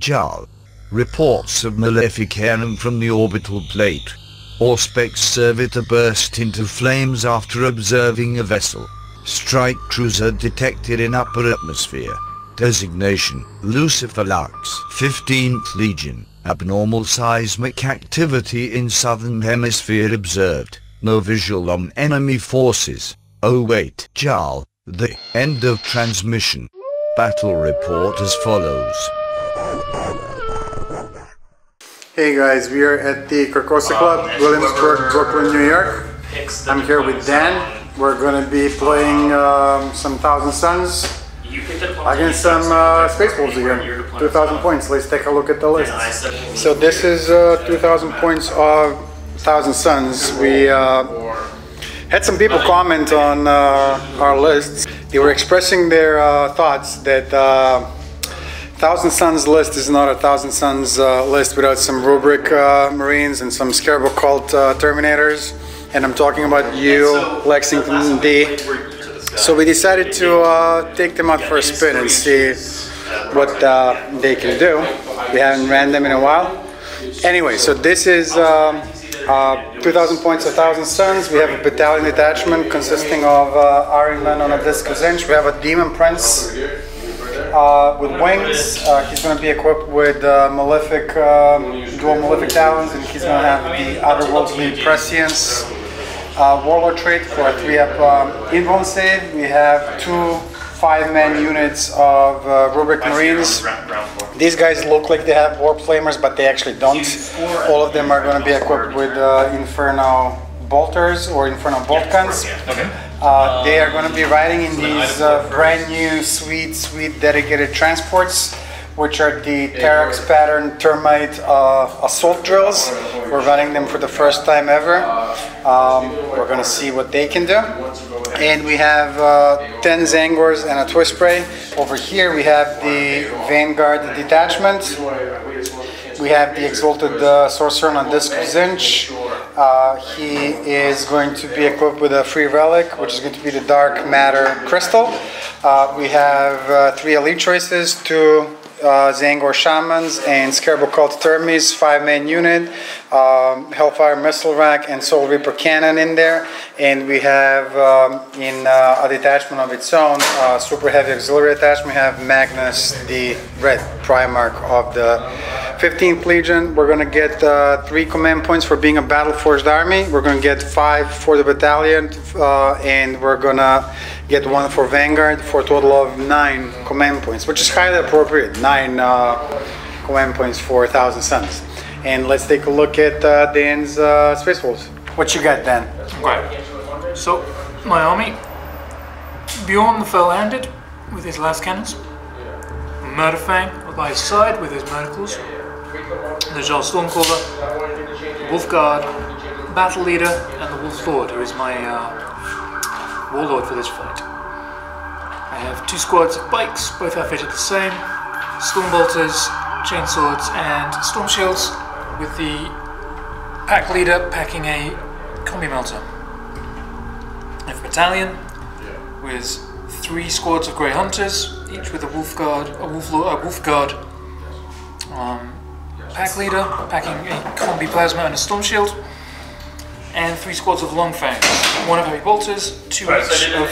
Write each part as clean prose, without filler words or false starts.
JAL. Reports of malefic cannon from the orbital plate. Auspex servitor burst into flames after observing a vessel. Strike cruiser detected in upper atmosphere. Designation, Lucifer Lux, 15th Legion. Abnormal seismic activity in southern hemisphere observed. No visual on enemy forces. Oh wait, JAL, the end of transmission. Battle report as follows. Hey guys, we are at the Carcosa Club, Williamsburg, Brooklyn, New York. I'm here with Dan. We're going to be playing some Thousand Suns against some Space Wolves again. 2,000 points. Let's take a look at the list. So this is 2,000 points of Thousand Suns. We had some people comment on our lists. They were expressing their thoughts that Thousand Suns list is not a Thousand Suns list without some rubric Marines and some Scarab Cult Terminators. And I'm talking about you, Lexington D. So we decided to take them out for a spin and see what they can do. We haven't ran them in a while. Anyway, so this is 2,000 points of Thousand Suns. We have a battalion detachment consisting of Iron Men on a Discus Inch. We have a Demon Prince with wings. He's going to be equipped with malefic, dual malefic talons, and he's going to have the otherworldly prescience warlord trait for a 3-up invuln save. We have 2 5-man units of rubric Marines. These guys look like they have warp flamers, but they actually don't. All of them are going to be equipped with Inferno bolters or Inferno bolt guns. They are going to be riding in these brand new sweet dedicated transports, which are the Terex pattern termite assault drills. We're running them for the first time ever. We're going to see what they can do. And we have 10 Zangors and a Twist Spray. Over here we have the Vanguard detachment. We have the Exalted Sorcerer on a Discus Inch. He is going to be equipped with a free relic, which is going to be the Dark Matter Crystal. We have 3 elite choices, 2 Zangor Shamans and Scarab Cult Termies, 5-man unit, Hellfire Missile Rack and Soul Reaper Cannon in there. And we have in a detachment of its own, super heavy auxiliary attachment, we have Magnus, the red Primarch of the 15th Legion. We're going to get 3 command points for being a battle-forged army. We're going to get 5 for the battalion, and we're going to get 1 for Vanguard for a total of 9 command points, which is highly appropriate. 9 command points for 1,000 Suns. And let's take a look at Dan's Space Wolves. What you got, Dan? Okay, so my army, Bjorn the Fell-Handed with his last cannons, Murderfang by his side with his manacles, the Jarl Stormcaller, Wolf Guard, Battle Leader, and the Wolf Lord, who is my warlord for this fight. I have 2 squads of bikes, both outfitted the same, Storm Bolters, Chainswords, and Storm Shields, with the pack leader packing a combi melter. I have a battalion with 3 squads of Grey Hunters, each with a Wolf Guard, pack leader packing a combi plasma and a Storm Shield, and 3 squads of Long Fangs, 1 of heavy bolters, 2 each of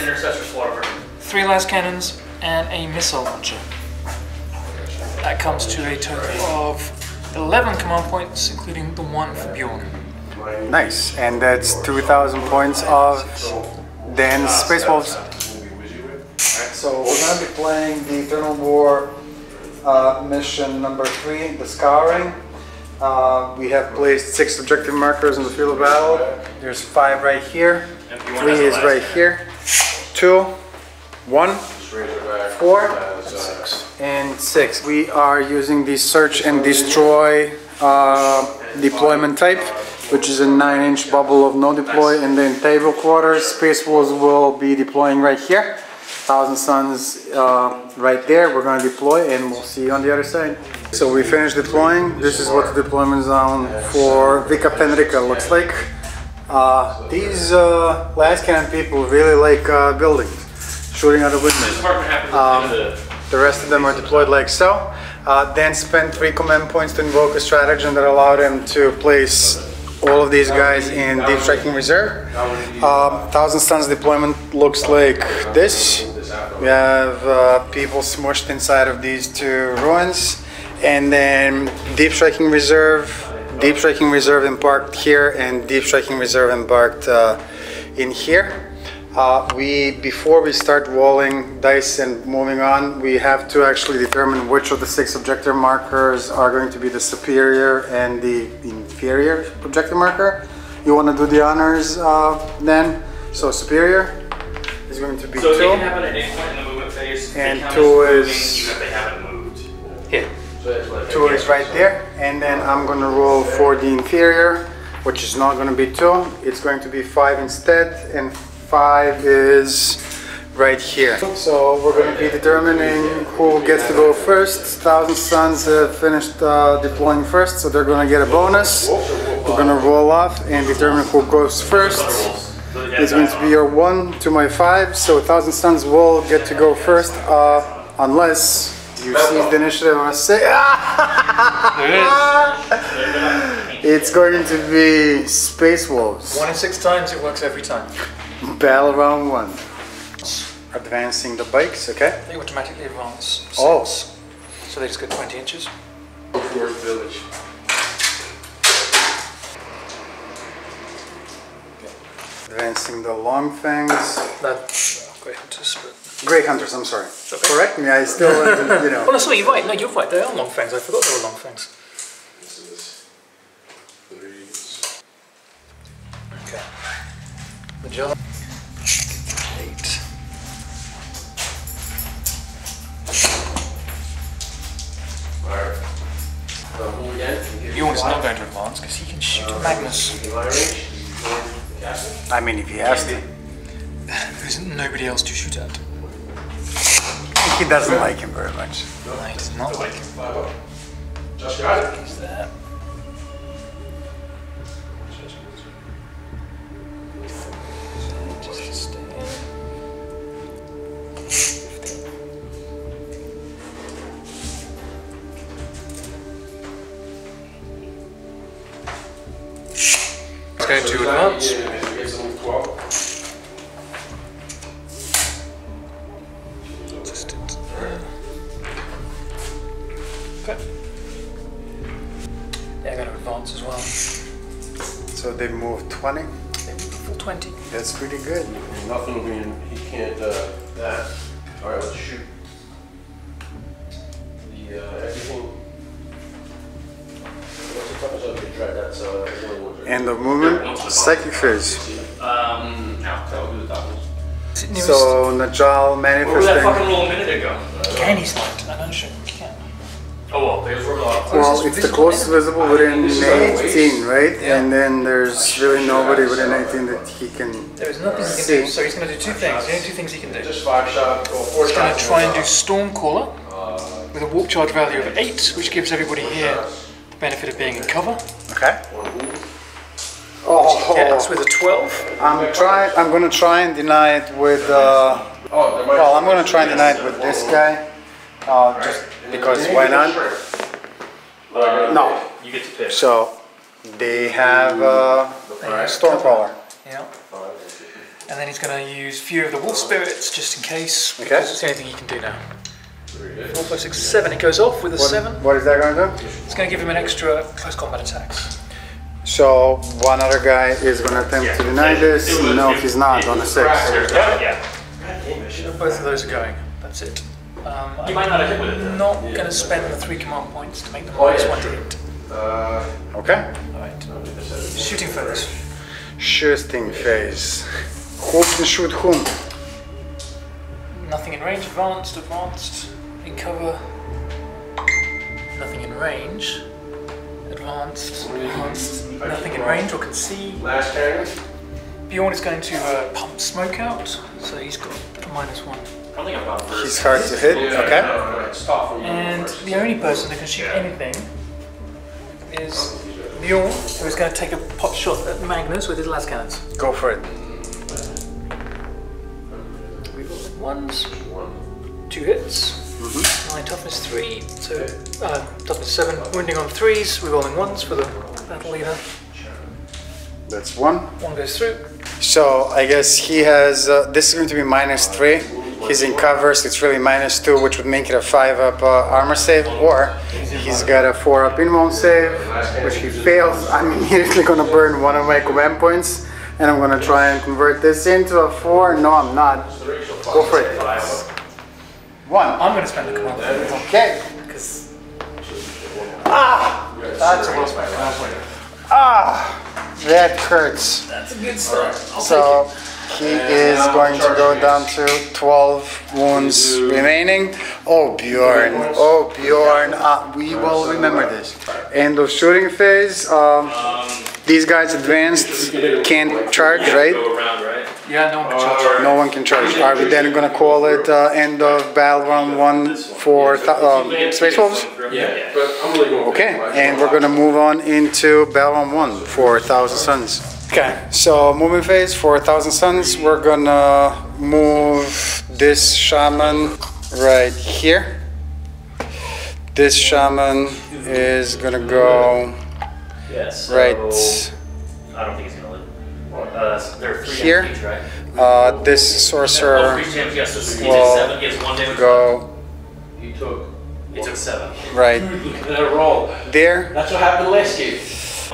3 las cannons, and a missile launcher. That comes to a total of 11 command points, including the 1 for Bjorn. Nice, and that's 2,000 points of Dan's Space Wolves. So we're going to be playing the Eternal War mission number 3, the Scouring. We have placed 6 objective markers in the field of battle. There's 5 right here, 3 is right here, 2, 1, 4, and 6. We are using the Search and Destroy deployment type, which is a 9-inch bubble of no deploy, and then table quarters. Space Wolves will be deploying right here. 1,000 Suns right there. We're going to deploy, and we'll see you on the other side. So we finished deploying. This is what the deployment zone for Vika Penrica looks like. These last cannon people really like buildings, shooting out of windows. The rest of them are deployed like so. Dan spent 3 command points to invoke a stratagem that allowed him to place all of these guys in deep striking reserve. 1000 Suns deployment looks like this. We have people smushed inside of these 2 ruins, and then deep striking reserve embarked here, and deep striking reserve embarked in here. Before we start rolling dice and moving on, we have to actually determine which of the 6 objective markers are going to be the superior and the inferior objective marker. You want to do the honors then? So superior is going to be 2. So they can happen at any point in the movement phase. And 2 is... Even if they haven't moved. Here. 2 is right there. And then I'm going to roll for the inferior, which is not going to be 2. It's going to be 5 instead, and 5 is right here. So we're going to be determining who gets to go first. 1000 Suns have finished deploying first, so they're going to get a bonus. We're going to roll off and determine who goes first. It's going to be your 1 to my 5, so 1000 Suns will get to go first, unless you seize the initiative and I say, it's going to be Space Wolves. 1 in 6 times, it works every time. Battle round 1. Advancing the bikes, okay? They automatically advance 6. Oh. So they just get 20 inches. Village. Advancing the long fangs. Great hunters, but... Grey hunters, I'm sorry. Okay. Correct me, I still, you know. Oh, no, sorry, you're right. No, you're right. They are long fangs. I forgot they were long fangs. Okay. The jar. 8. Bjorn is not going to advance because he can shoot a Magnus. I mean, if he has to. There isn't nobody else to shoot at. He doesn't like him very much. No, he does not like him. Just got it. He's there. Just stay in. 15. He's going to advance. They're going to advance as well. So they move 20. They move full 20. That's pretty good. Nothing will be in, he can't, that. Alright, let's shoot. The, everything. What's the toughest of the drag? That's, End of movement, psychic phase. no, that'll do the doubles. So Najal What was that fucking manifesting. roll a minute ago? Can he smite? I don't sure he can. Oh, well, they just rolled off. Well, it's the closest visible within 18, right? And then there's really nobody within 18 that he can There is nothing he can see. do, so he's going to do 2 things. The only 2 things he can do. Just 5 shot, or 4 He's going shots. to try and do Stormcaller with a warp charge value of 8, which gives everybody here the benefit of being in cover. Okay. Oh, Yes, with a 12. I'm gonna try and deny it with. Well, I'm gonna try and deny it with this guy, just because why not? No. You get to pick. So they have Stormcaller. Yeah. And then he's going to use Fear of the Wolf Spirits just in case. Okay. Because it's the only thing he can do now. 4, 5, 6, 7. It goes off with a 7. What is that gonna do? It's going to give him an extra close combat attacks. So one other guy is gonna attempt to deny this. No, he's not on a 6. Yeah. Both of those are going. That's it. You might not have hit with it. I'm not going to spend the 3 command points to make them -1 to hit. Okay. Alright. Shooting phase. Shooting phase. Who can shoot whom? Nothing in range. Advanced. Advanced. In cover. Nothing in range. Advanced. Advanced. Nothing in range or can see. Last turn. Bjorn is going to pump smoke out, so he's got a -1. I think I've gone first. He's hard to hit. Okay. It's tough. And the only person that can shoot anything is Bjorn, who is going to take a pot shot at Magnus with his las cannons. Go for it. We got ones. 2 hits. 9 toughness 3, so toughness 7, wounding on 3s, rerolling 1s for the battle leader. That's 1. 1 goes through. So I guess he has, this is going to be -3. He's in cover, so it's really -2, which would make it a 5-up armor save, or he's got a 4-up invuln save, which he fails. I'm immediately going to burn one of my command points, and I'm going to try and convert this into a 4. No, I'm not. Go for it. 1. I'm going to spend the command point. Okay. Because... That's a close one. That hurts. That's a good start. So he is going to go down to 12 wounds remaining. Oh Bjorn, we will remember this. End of shooting phase. These guys advanced can't charge, right? Yeah, no one can charge. No one can charge. Are we then going to call it end of battle round 1 for Space Wolves? Yeah. Okay, and we're going to move on into battle round 1 for 1,000 Suns. Okay, so moving phase for 1,000 Suns, we're going to move this shaman right here. This shaman is going to go right I don't think he's gonna live. There are 3 here. each, right? This sorcerer will go He took. He took 7. right That roll. there. That's what happened last game.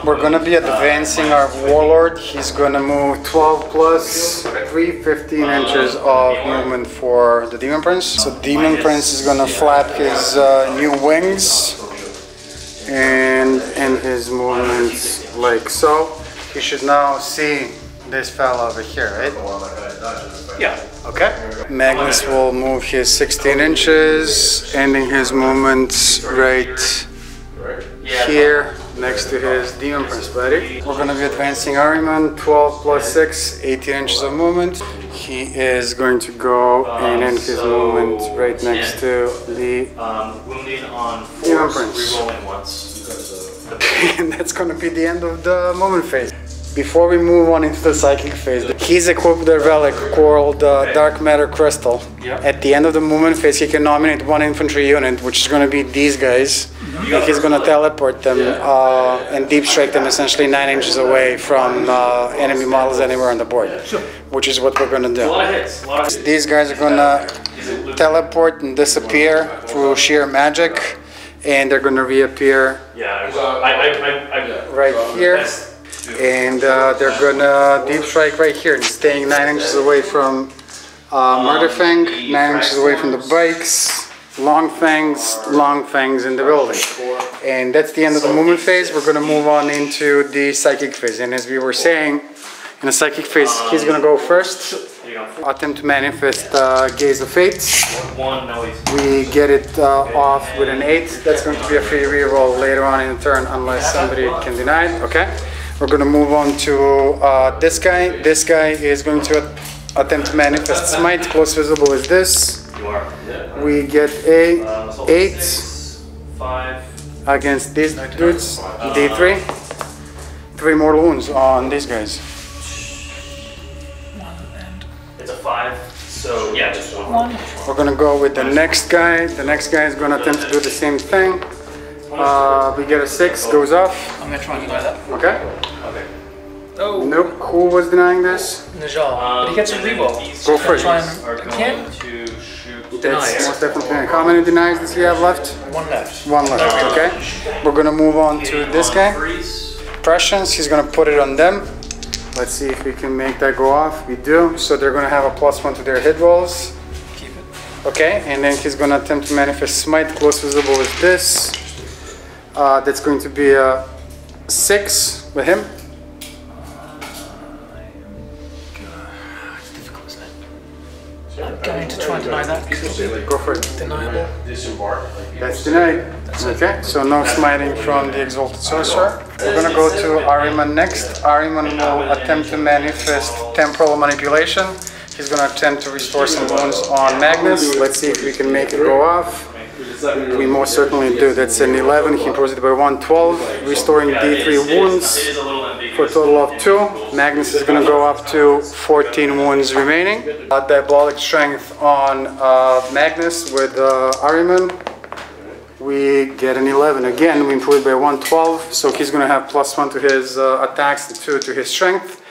We're gonna be advancing our warlord. He's gonna move 12 plus 3, 15 inches of movement for the Demon Prince. So Demon Prince is gonna flap his new wings and end his movements like so. You should now see this fella over here, right? Yeah. Okay. Magnus will move his 16 inches, ending his movements right here next to his Demon Prince buddy. We're going to be advancing Ahriman, 12 plus 6, 18 inches of movement. He is going to go and end his movement right next to the Wounding on Demon 4, Prince. rerolling once. And that's going to be the end of the movement phase. Before we move on into the psychic phase, he's equipped with a relic called Dark Matter Crystal. Yeah. At the end of the movement phase, he can nominate 1 infantry unit, which is going to be these guys. And he's going to teleport them and deep strike them essentially 9 inches away from enemy models anywhere on the board, which is what we're going to do. A lot of hits. These guys are going to teleport and disappear through sheer magic, and they're going to reappear right here. And they're gonna deep strike right here, and staying 9 inches away from Murderfang, 9 inches away from the bikes, long fangs in the building. And that's the end of the movement phase. We're gonna move on into the psychic phase. And as we were saying, in the psychic phase, he's gonna go first. Attempt to manifest Gaze of Fate. We get it off with an 8. That's going to be a free reroll later on in the turn, unless somebody can deny it. Okay. We're going to move on to this guy. This guy is going to attempt to manifest Smite. Close visible is this. We get a 8 against these dudes. D3. 3 mortal wounds on these guys. It's a 5, so yeah, just 1. We're going to go with the next guy. The next guy is going to attempt to do the same thing. We get a 6, goes off. I'm going to try and deny that. Okay. Oh. Nope. Who was denying this? Najal. But he gets a reroll. Go for it. Try and again? Deny That's it. most definitely. How many denies does he have left? 1 left. 1 left. Okay. We're going to move on to this guy. Prescience. He's going to put it on them. Let's see if we can make that go off. We do. So they're going to have a +1 to their hit rolls. Keep it. Okay. And then he's going to attempt to manifest Smite. Close visible is this. That's going to be a 6 with him. It's difficult, isn't it? I'm going to try and deny that. Go for it. Deniable. That's denied. Okay, so no smiting from the Exalted Sorcerer. We're gonna go to Ahriman next. Ahriman will attempt to manifest Temporal Manipulation. He's gonna attempt to restore some wounds on Magnus. Let's see if we can make it go off. We most certainly do. That's an 11. He improves it by 1, 12. Restoring D3 wounds. for a total of 2. Magnus is going to go up to 14 wounds remaining. Diabolic strength on Magnus with Ahriman. We get an 11 again. We improve it by 112, so he's going to have +1 to his attacks and 2 to his strength.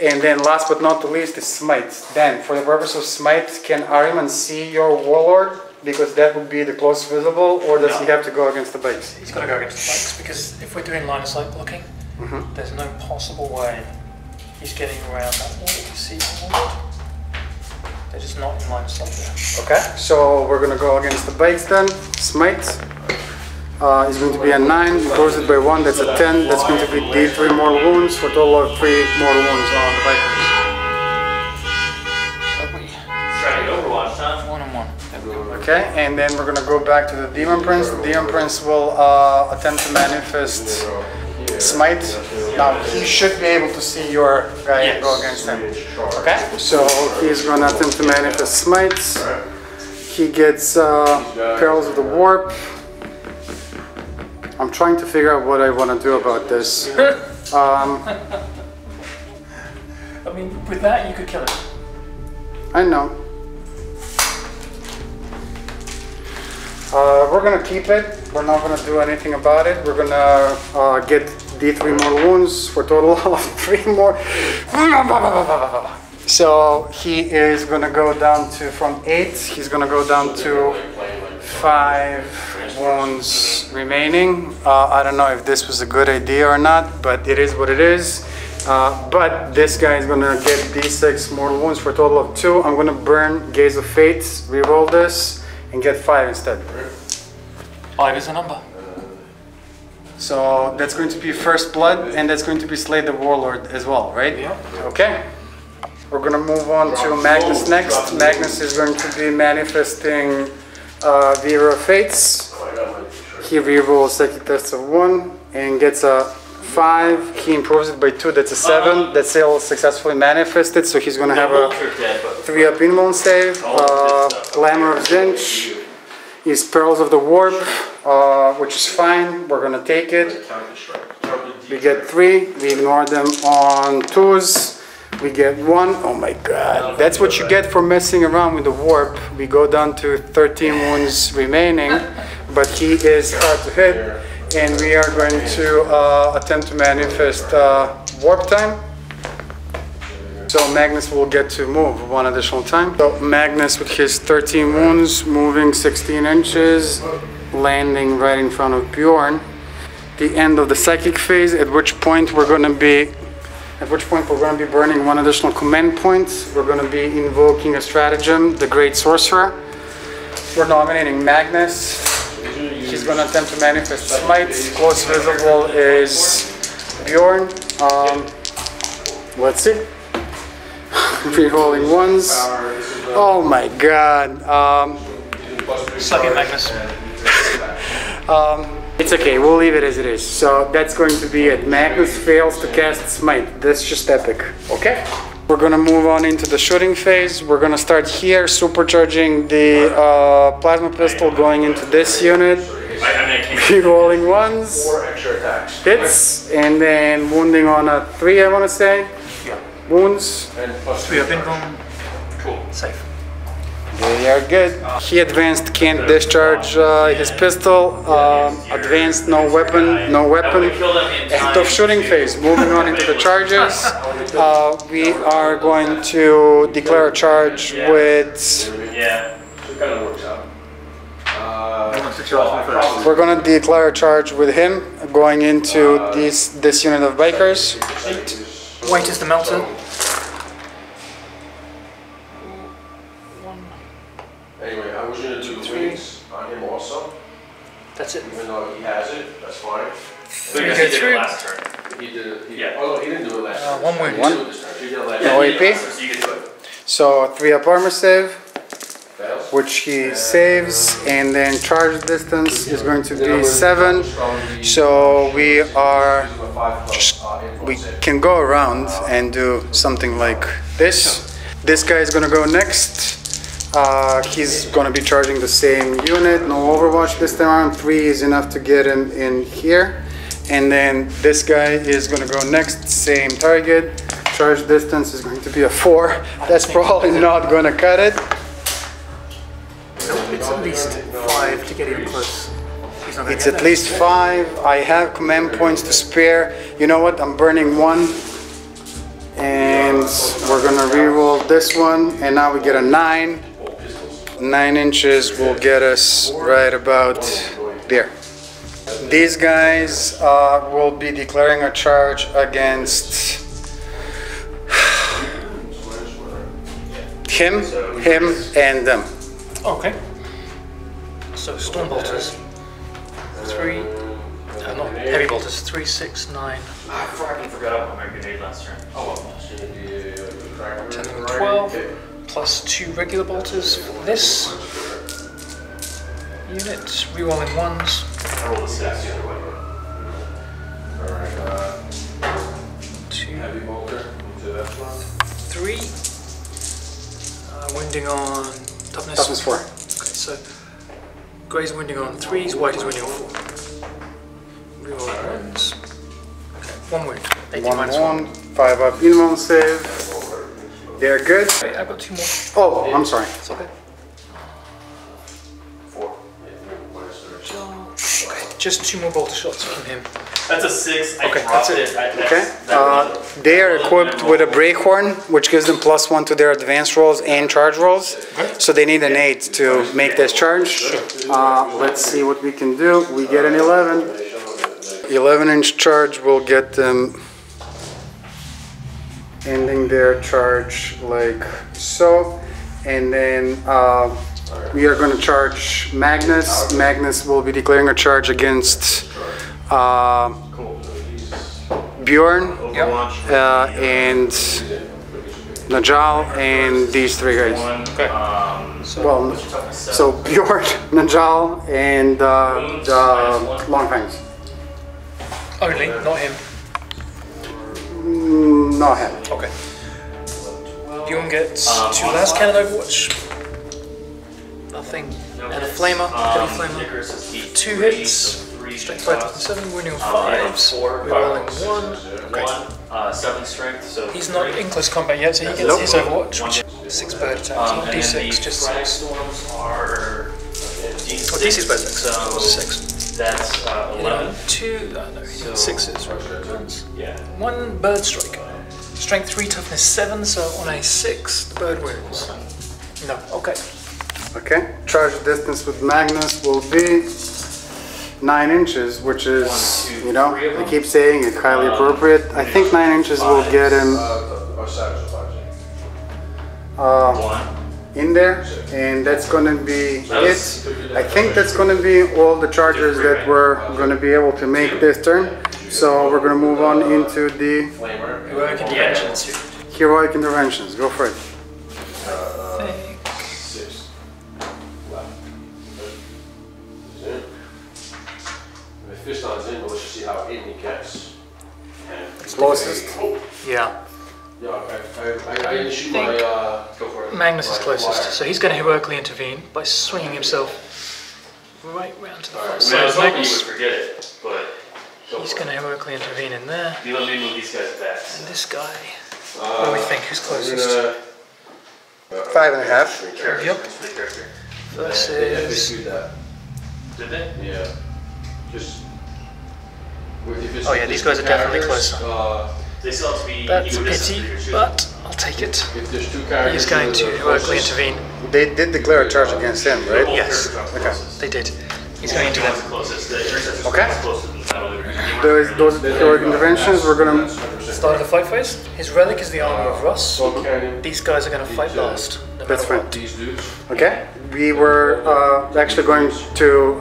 And then last but not the least is Smite. Then, for the purpose of Smite, can Ahriman see your Warlord? Because that would be the closest visible, or does he have to go against the base? He's got to go against the base, because if we're doing line of sight blocking, there's no possible way he's getting around that wall to see the Warlord. They're just not in line of sight there. Okay, so we're going to go against the base then. Smite is going to be a 9, improves it by 1, that's a 10. That's going to be D3 more wounds for a total of 3 more wounds on the Vikings. Trying to Overwatch, huh? 1-on-1. Okay, and then we're going to go back to the Demon Prince. The Demon Prince will attempt to manifest Smite. Now, he should be able to see your guy and go against him. Okay, so he's going to attempt to manifest Smite. He gets Perils of the Warp. I'm trying to figure out what I want to do about this. I mean, with that you could kill him. I know. We're gonna keep it. We're not gonna do anything about it. We're gonna get D3 more wounds for a total of 3 more. So he is gonna go down to, from 8, he's gonna go down to 5 wounds remaining. I don't know if this was a good idea or not, but it is what it is. But this guy is gonna get D6 mortal wounds for a total of 2. I'm gonna burn Gaze of Fate, reroll this, and get 5 instead. 5 is a number. So that's going to be First Blood, and that's going to be Slay the Warlord as well, right? Yeah. Okay. We're gonna move on to Magnus next. Magnus is going to be manifesting Vera of Fates. He rerolls Psychic Test of 1 and gets a 5. He improves it by 2, that's a 7. That's still successfully manifested, so he's gonna have a 3-up invuln save. Glamour of Zinch is Perils of the Warp, which is fine. We're gonna take it. We get 3. We ignore them on 2s. We get 1. Oh my god. That's what you get for messing around with the warp. We go down to 13 wounds remaining, but he is hard to hit. And we are going to attempt to manifest warp time. So Magnus will get to move 1 additional time. So Magnus with his 13 wounds, moving 16 inches, landing right in front of Bjorn. The end of the psychic phase, at which point we're going to be burning 1 additional command point. We're going to be invoking a stratagem, the Great Sorcerer. We're nominating Magnus. He's going to attempt to manifest Smite. Close visible is Bjorn. Let's see. Rerolling 1s. Oh my god. Suck it, Magnus. It's okay, we'll leave it as it is. So that's going to be it. Magnus fails to cast Smite. That's just epic. Okay. We're going to move on into the shooting phase. We're going to start here, supercharging the plasma pistol, going into this unit. Rerolling 1s. 4 extra attacks. Hits, and then wounding on a 3, I want to say. Yeah. Wounds. And plus 3-up invuln. Cool. Safe. They are good. He advanced, can't discharge his pistol. Advanced, no weapon. End of shooting phase. Moving on into the charges. We are going to declare a charge with... Yeah. it kind of works out. We're going to declare a charge with him, going into this unit of bikers. Weight is the melter. Anyway, I was going to do 3s on him also. That's it. Even though he has it, that's fine. But you did it last turn. He did it. Yeah. Oh no, he didn't do it last time. 1 wound. He didn't do it this time. He did it last No time. AP. So you get to it. So 3-up armor save, Fails. which he saves, and then charge distance is going to be 7. So we are we can go around and do something like this. This guy is gonna go next. He's gonna be charging the same unit, no overwatch this time around. 3 is enough to get him in here. And then this guy is going to go next, same target. Charge distance is going to be a 4. That's probably not going to cut it. Nope, it's at least 5 to get even close. It's at least 5. I have command points to spare. You know what? I'm burning 1. And we're going to reroll this one. And now we get a 9. 9 inches will get us right about there. These guys will be declaring a charge against him, and them. Okay. So storm bolters. 3. Not heavy bolters. 3, 6, 9. I fucking forgot about my grenade last turn. Oh well. 10 and 12. Plus 2 regular bolters for this unit. Rerolling 1s. I rolled a 6 the other way. Alright, 2, heavy bolter into that one. 3. Winding on toughness. Toughness 4. Okay, so grey's winding on 3s, white is winding on 4. Rerolling 1s. Okay, 1 wound. 18 minus 1. 5 up invuln save. They're good. Wait, I've got 2 more. Oh, I'm sorry. It's okay. 4. Okay, just 2 more bolter shots from him. That's a 6. I Okay, dropped that's it. it. Okay. They are equipped with a breakhorn, which gives them +1 to their advanced rolls and charge rolls. So they need an 8 to make this charge. Let's see what we can do. We get an 11. 11-inch charge will get them ending their charge like so. And then we are going to charge Magnus. Magnus will be declaring a charge against Bjorn and Najal and these 3 guys. Okay. Well, so Bjorn, Najal, and the Longfangs. Only, not him. Not him. Okay. Bjorn gets 2 last cannon Overwatch. Nothing. And a flamer, heavy flamer. 2 hits. Strength 5 and 7, winning on 5s. We're rolling 1. Okay. 7 strength, so He's not in close combat yet, so he gets his Overwatch, which is 6 bird attacks. Not D6, just 6. storms are D6. Oh, D6 bird attacks, so So it was a 6. that's 11. 2, no, he got 6s. Yeah. 1 bird strike. Strength 3, toughness 7, so on a 6, the bird wins. No, okay. Okay. Charge distance with Magnus will be 9 inches, which is, you know, I keep saying it, highly appropriate. I think 9 inches will get him in there, and that's going to be it. I think that's going to be all the charges that we're going to be able to make this turn. So we're going to move on into the Heroic interventions. heroic interventions. Go for it. Fish on in, but let's see how in he gets. Closest. Yeah. Yeah, I didn't shoot my, go for it. Magnus is closest, so he's going to heroically intervene by swinging himself right round to the far I side was of hoping you Magnus. would forget it, but He's going to heroically intervene in there. you let me move these guys back. And this guy, what do we think? Who's closest? 5.5. Yep. Versus. Did they? Yeah. Just. Oh yeah, these guys are definitely closer. They still have to be That's a equidistant pity, for your shooting. but I'll take it. If there's 2 characters. He's going to heroically intervene. They did declare a charge against him, right? Yes. Okay. They did. He's going into them. Okay. Those are the heroic interventions. We're going to Start of the fight phase. His relic is the armor of Russ. These guys are going to fight last. No That's matter fine. what. These dudes. Okay, we were actually going to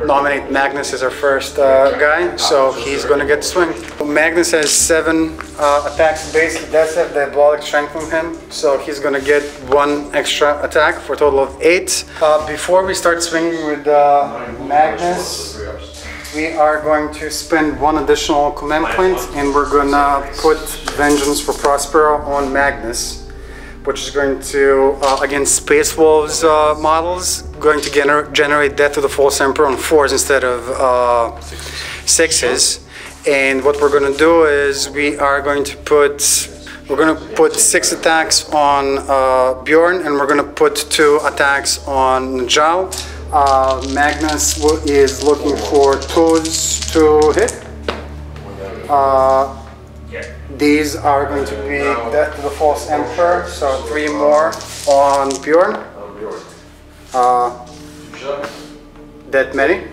nominate Magnus as our first guy, so he's going to get the swing. Magnus has 7 attacks base. He does have diabolic strength from him, so he's going to get 1 extra attack for a total of 8. Before we start swinging with Magnus, we are going to spend 1 additional command point, and we're going to put Vengeance for Prospero on Magnus, which is going to, against Space Wolves models, going to generate death to the False Emperor on 4s instead of 6s. And what we're going to do is we're going to put 6 attacks on Bjorn, and we're going to put 2 attacks on Njal. Magnus is looking for 2s to hit. These are going to be Death to the False Emperor, so 3 more on Bjorn. That many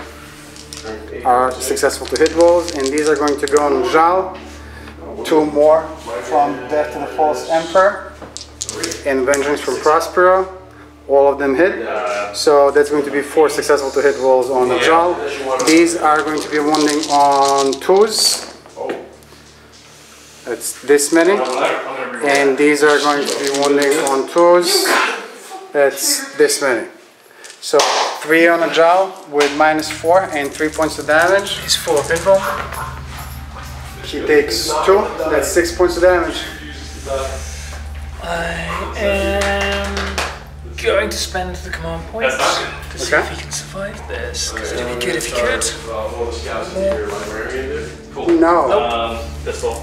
are successful to hit rolls, and these are going to go on Njal. 2 more from Death to the False Emperor and Vengeance from Prospero. All of them hit. So that's going to be 4 successful to hit rolls on Njal. These are going to be wounding on 2s. That's this many. And these are going to be wounding on 2s. That's this many. So 3 on Njal with -4 and 3 points of damage. He's 4 pinball. He takes 2. That's 6 points of damage. I am going to spend the command points to see if he can survive this, because it'd be good if he could. No. Pistol.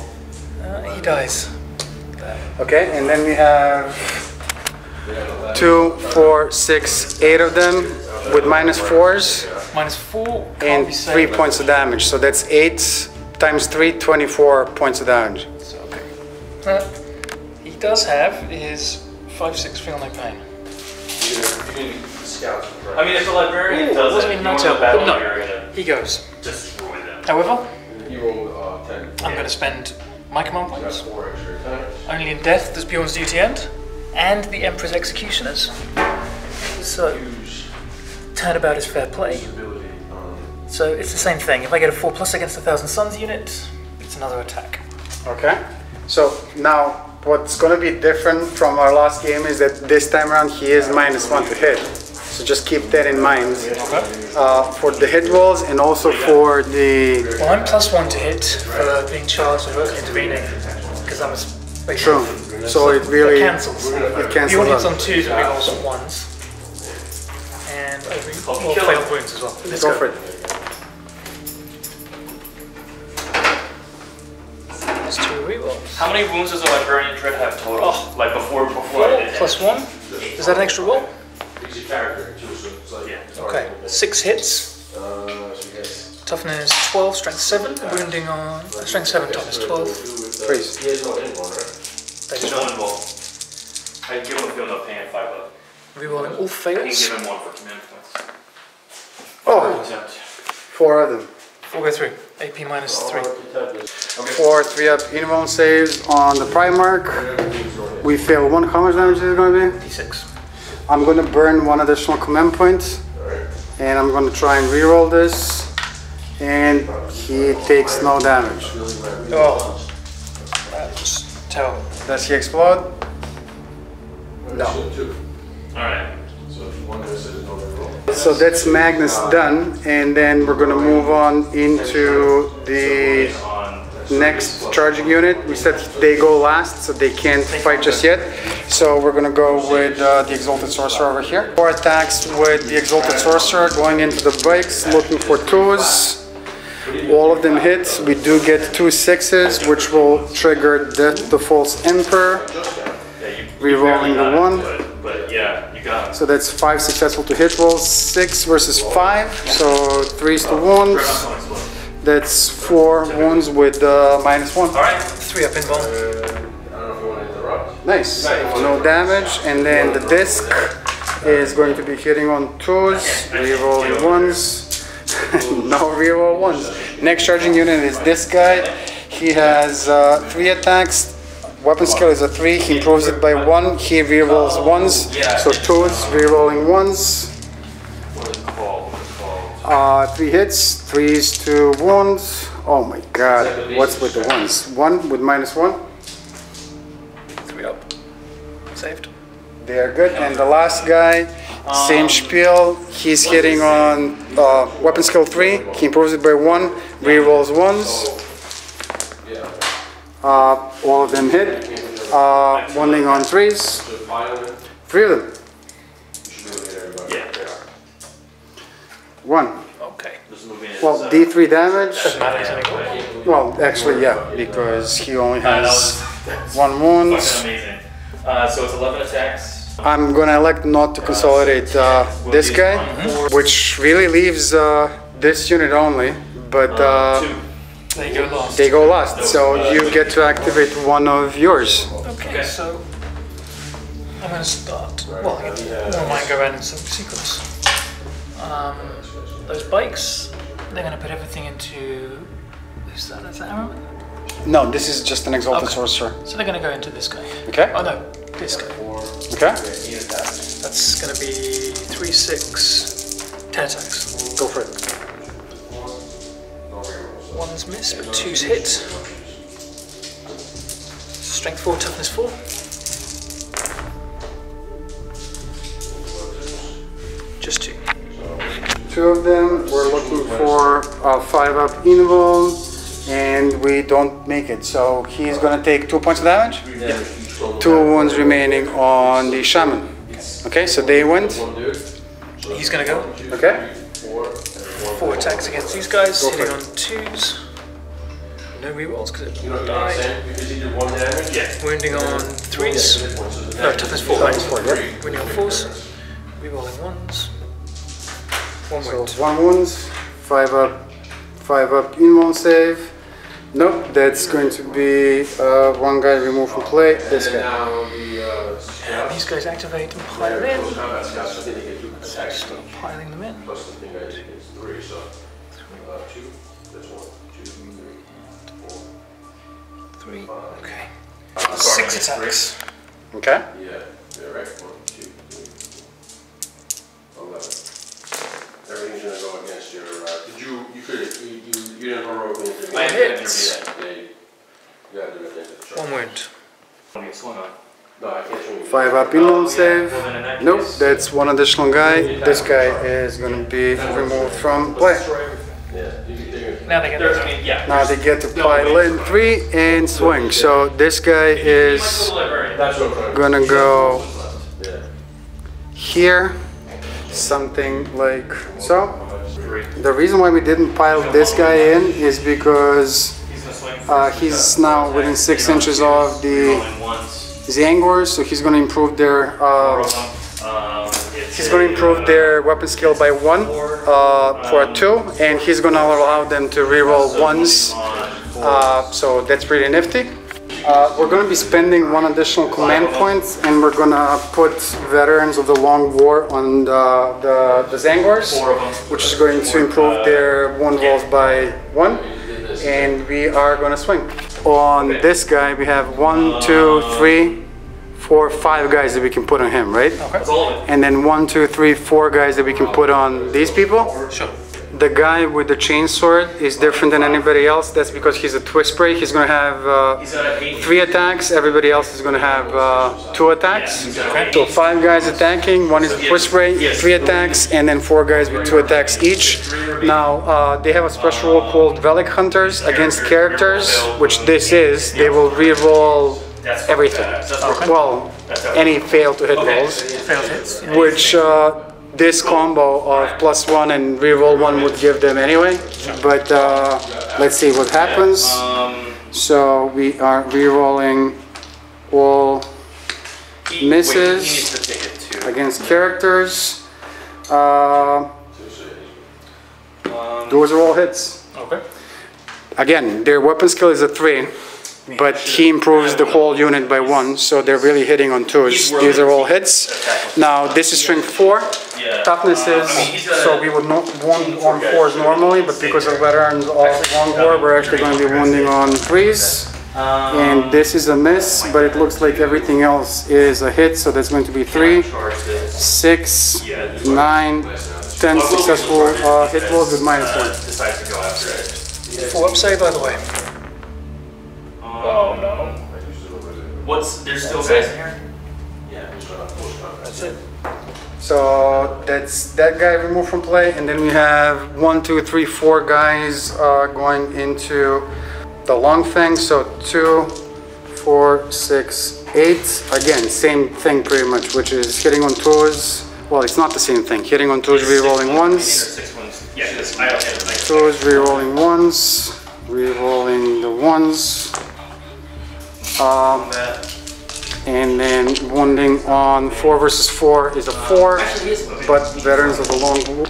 He dies. Okay, and then we have 2, 4, 6, 8 of them with -4s -4 and 3 points of damage. So that's 8 times 3, 24 points of damage. So, okay. He does have his 5/6 feel no pain. I mean, if the librarian does wasn't it, even you knocked want out. to battle, No, you're gonna he goes. destroy them. However, You roll 10. I'm going to spend my command points. 4 extra attacks. Only in death does Bjorn's duty end, and the Emperor's executioners. So, turnabout is fair play. So it's the same thing. If I get a 4+ against the Thousand Suns unit, it's another attack. Okay, so now what's going to be different from our last game is that this time around he is -1 to hit. So just keep that in mind for the hit rolls and also for the... Well, I'm +1 to hit for being charged and intervening, because I'm a True. So it really... It cancels. It cancels Bjorn hits out. on 2s and rolls on 1s. And I will fail wounds as well. Let's Go for it. That's 2 rerolls. How many wounds does a librarian dread have total? Like before I did 4 +1. Is that an extra roll? He's a character too, so it's like... Yeah. Okay. 6 hits. So you guys... Toughness 12, strength 7. Wounding on strength 7, toughness 12. Freeze. He has no inborn, right? That There's is no right. involved. I can give him a field up paying 5 up. Rerolling all I can fails. give him 1 for command points. Oh, Attempt. 4 of them. 4 go through. AP -3. 4 3-up invuln saves on the Primarch. We fail 1. How much damage is it going to be? D6. I'm going to burn 1 additional command point. And I'm going to try and reroll this. And he takes no damage. Oh. That's terrible. Does he explode? No. Alright. So if you want to say no roll. So that's Magnus done. And then we're going to move on into the On next charging unit. We said they go last, so they can't fight just yet. So we're gonna go with the Exalted Sorcerer over here. 4 attacks with the Exalted Sorcerer, going into the brakes, looking for 2s. All of them hit. We do get 2 6s, which will trigger Death to the False Emperor. Rerolling the 1. But yeah, you got him. So that's 5 successful to hit rolls. 6 versus 5, so 3s to wounds. That's 4 wounds with -1. Alright. 3 up invuln. I don't know if you want to interrupt. Nice. No damage. And then the disc is going to be hitting on 2s, rerolling 1s. No reroll 1s. Next charging unit is this guy. He has 3 attacks. Weapon skill is a 3. He improves it by 1. He rerolls 1s. So 2s, rerolling 1s. 3 hits, 3s to wounds. Oh my god, what's with the 1s? 1 with -1. 3 up. Saved. They are good. And the last guy, same spiel. He's hitting on weapon skill 3. He improves it by 1. Rerolls 1s. All of them hit. Wounding on 3s. 3 of them. Yeah, they are. 1. Okay. Just moving it Well, aside. D3 damage. Doesn't matter, he's only got one. Well, actually, yeah, because he only has 1 wound. Amazing. So it's 11 attacks. I'm gonna elect not to consolidate this guy, which really leaves this unit only, but They go last. so you get to activate one of yours. Okay, so I'm going to start. Well, I might go around in some sequence. Those bikes, they're going to put everything into. Is that arrow? No, this is just an exalted Okay. sorcerer. So they're going to go into this guy. Okay. Oh no, this guy. Okay. That's going to be 3, 6, 10 attacks. Go for it. 1's miss, but 2's hit. Strength 4, toughness 4. Just 2. 2 of them. We're looking for a 5-up invul, and we don't make it. So he's gonna take 2 points of damage. 2 wounds remaining on the shaman. Okay, so they went. He's going to go. Okay. 4 attacks against these guys, Go for hitting it. on 2s. No rerolls because it You know what I'm died. saying? Because he did 1 damage? Yeah. Wounding on 3s. No, toughness 4. Toughness 4, yep. Wounding on 4s. Rerolling 1s. 1 So wound. 1 wounds, 5-up invul save. Nope, that's going to be 1 guy removed from play. This And guy. now the These guys activate and pile in. combat scouts, I think they get 2 attacks. Start piling them in. Plus the thing I think it's 3, so 2. That's 1, 2, 3, 4. 3. Okay. 6 attacks. Okay. Yeah, right. 1, 2, 3, 4, 11. Everything's gonna go against your. Did you didn't heroically intervene? I hit. intervened. You gotta do it. 1 wound. When you swung on. No, I can't swing. 5-up invul save. Well, then in that Nope, case- that's 1 additional guy. This guy is going to be removed from play. Yeah, Now they get There's, their I mean, yeah. Now they get to pile in 3 and swing. So this guy is That's what I'm trying to. gonna go Yeah. here, something like so. 3. The reason why we didn't pile this guy in is because He's gonna swing. he's now within 6 inches of the Rolling once. Zangors, so he's going to improve their he's going to improve their weapon skill by 1 for a 2, and he's going to allow them to reroll 1s. So that's pretty nifty. We're going to be spending 1 additional command point, and we're going to put Veterans of the Long War on the Zangors, which is going to improve their wound rolls by 1. And we are going to swing. On this guy, we have 1, 2, 3, 4, 5 guys that we can put on him, right? That's all of it. And then 1, 2, 3, 4 guys that we can put on these people. Sure. The guy with the chainsword is different than anybody else. That's because he's a twist spray. He's going to have He's got an 8. 3 attacks. Everybody else is going to have 2 attacks. Yeah. So 5 guys attacking. 1 is a twist spray, 3 attacks, and then 4 guys with 2 attacks each. Now they have a special rule called Relic Hunters against characters, which this is. They will re-roll everything. Well, any fail to hit rolls, Failed hits. Yeah. which this combo of +1 and reroll 1 would give them anyway. But let's see what happens. So we are rerolling all misses He needs to take it too. against characters. Those are all hits. Okay. Again, their weapon skill is a 3, but he improves the whole unit by 1, so they're really hitting on 2s. These are all hits. Now this is strength 4. Toughness is, so we would not wound on 4s normally, but because of Veterans of Long War, we're actually going to be wounding on 3s. And this is a miss, but it looks like everything else is a hit, so that's going to be 3, 6, 9, 10 successful hit rolls with -1. Decides to go after it. 4-up save, by the way. Oh no. There's still guys in here? That's it. So that's that guy removed from play, and then we have 1, 2, 3, 4 guys going into the long thing. So 2, 4, 6, 8. Again, same thing pretty much, which is hitting on 2s. Well, it's not the same thing. Hitting on 2s, re-rolling 1s. 6 ones. Yeah, because I don't have like. Twos, rerolling ones, rerolling the ones. And then wounding on 4 versus 4 is a 4, but veterans of the long war.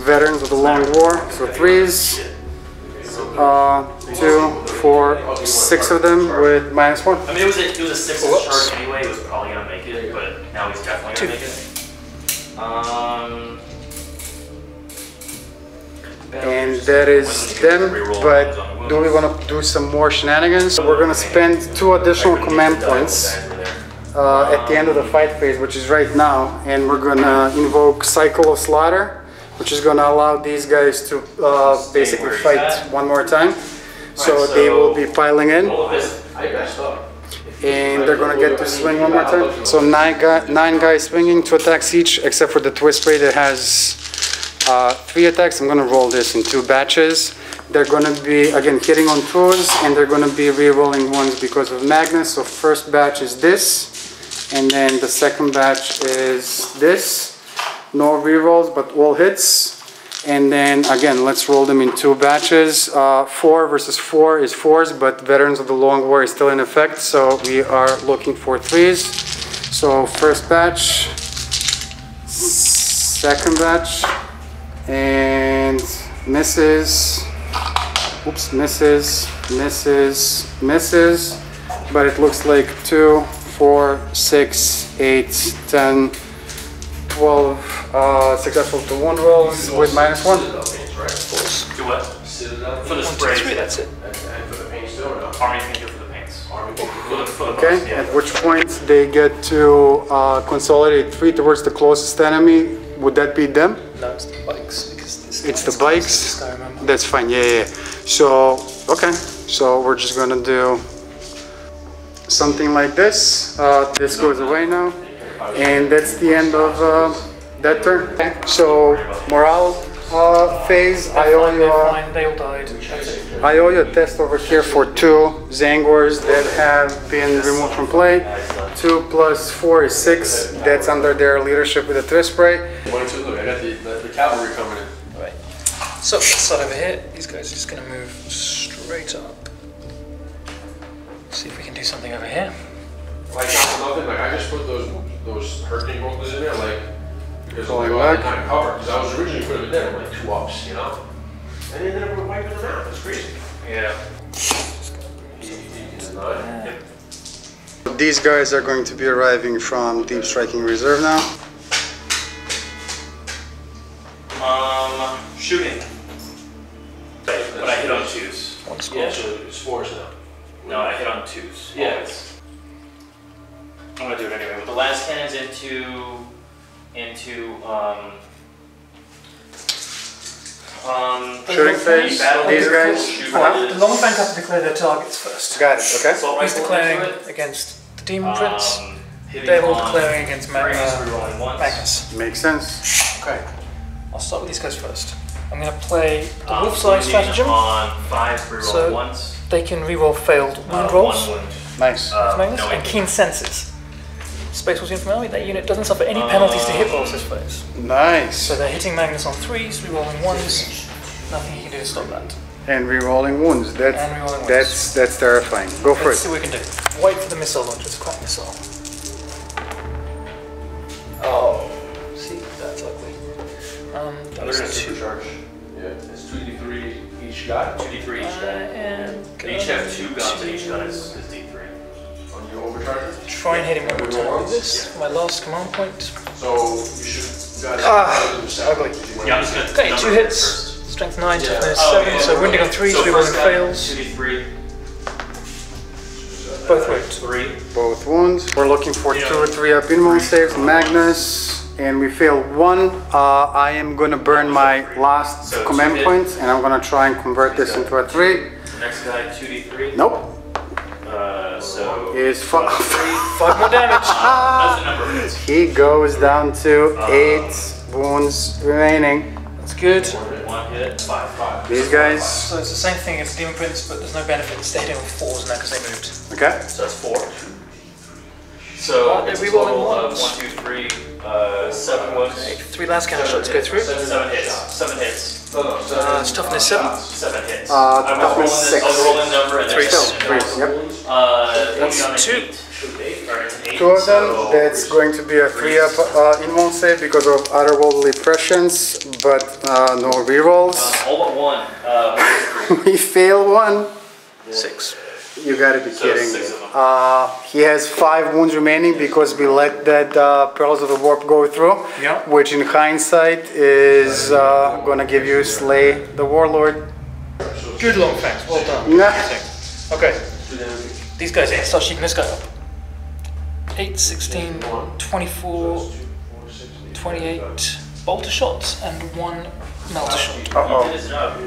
Veterans of the long war, so 3s. 2, 4, 6 of them with -1. I mean, it was a 6 charge anyway. It was probably gonna make it, but now he's definitely gonna make it. And that is them, but do we want to do some more shenanigans? We're going to spend 2 additional command points at the end of the fight phase, which is right now, and we're going to invoke Cycle of Slaughter, which is going to allow these guys to basically fight one more time. So they will be piling in, and they're going to get to swing one more time. So 9 guys swinging, 2 attacks each, except for the twist spray that has 3 attacks. I'm going to roll this in 2 batches. They're going to be, again, hitting on 2s, and they're going to be re-rolling 1s because of Magnus. So first batch is this, and then the second batch is this. No re-rolls, but all hits. And then, again, let's roll them in 2 batches. 4 versus 4 is 4s, but Veterans of the Long War is still in effect, so we are looking for 3s. So first batch, second batch, and misses, oops, misses, but it looks like 2, 4, 6, 8, 10, 12 successful to wound rolls with -1. Do what? For the spray, that's it. And for the paint still or no? Army's gonna do for the paints. Okay, at which point they get to consolidate 3 towards the closest enemy. Would that be them? No, it's the bikes. Because it's the bikes? That's fine, yeah. So, okay. So we're just gonna do something like this. This goes away now. And that's the end of that turn. Okay. So, morale phase, I owe you they all died. I owe you a test over here for 2 Zangors that have been removed from play. 2 plus 4 is 6. That's under their leadership with a twist spray. Look, I got the cavalry coming in. Right. So let's start over here. These guys are just going to move straight up. See if we can do something over here. Like nothing. Like I just put those hurricane rollers in there, like because Going of back. kind of cover. Because I was originally putting them in there like 2 ups, you know, and they ended up wiping them out. That's crazy. Yeah. These guys are going to be arriving from Deep Striking Reserve now. Shooting. But I hit on 2s. Yeah, so it's 4s now. No, I hit on 2s. Yeah. Always. I'm gonna do it anyway. With the last cannons into Shooting phase, these guys. The long bank have to declare their targets first. Got it, okay. He's declaring against the Demon Prince. They're all declaring against Magnus. Makes sense. Okay. I'll start with these guys first. I'm going to play the wolf-size stratagem. On 5 reroll So once. they can reroll failed wound rolls. 1 wound. Nice. Magnus, no, and keen senses. Space Force from Army, that unit doesn't suffer any penalties to hit rolls this phase. Nice. So they're hitting Magnus on 3s, rerolling 1s. Nothing he can do to stop that. And re-rolling wounds. And re-rolling wounds. That's terrifying. Go for Let's see it. what we can do. Wait for the missile launcher, it's a crack missile. Oh, see, that's ugly. That was 2. Charge. Yeah, it's 2d3 each guy. 2d3 each guy. And They each have 2 guns, and each gun is D3. On your overcharger. try and hit him one more time with this. For my last command point. So you should. Guys, ugly. Yeah, I'm just gonna. Okay, number 2 them hits. first. Strength 9, toughness Oh, 7. yeah. So wounding on 3s, So rerolling first gun, fails. 2d3. Both wounds. 3. Both wounds. We're looking for 2 or 3 up in saves. Magnus. And we fail 1. I am going to burn my last So command 2 hit. point, and I'm going to try and convert this into a 3. Next guy, 2d3. Nope. So. Is 5 more damage. That's the number of hits. He goes down to 8 wounds remaining. That's good. 1 hit, 5. These guys. So it's the same thing as Demon Prince, but there's no benefits. They hit him with 4s now because they moved. Okay. So that's 4. So they're it's a rerolling total of ones. 1, 2, 3, 6 7 wounds. Okay, 3 last cannon shots go through. 7 hits. 7 hits. It's toughness 7. 7 hits. Toughness 6. I'll roll a number and Three. Yep. That's 2. 2 of them, that's going to be a 3-up in-one save because of otherworldly prescience, but no rerolls. All but 1. We fail 1. 6. You gotta be kidding me. 6 of them. He has 5 wounds remaining because we let that Pearls of the Warp go through, Yeah. which in hindsight is gonna give you Slay the Warlord. Good long fangs, well done. Nah. Okay, these guys here, start shooting this guy up. 8, 16, 24, 28 bolter shots and 1 melter shot. Uh-oh. It is up.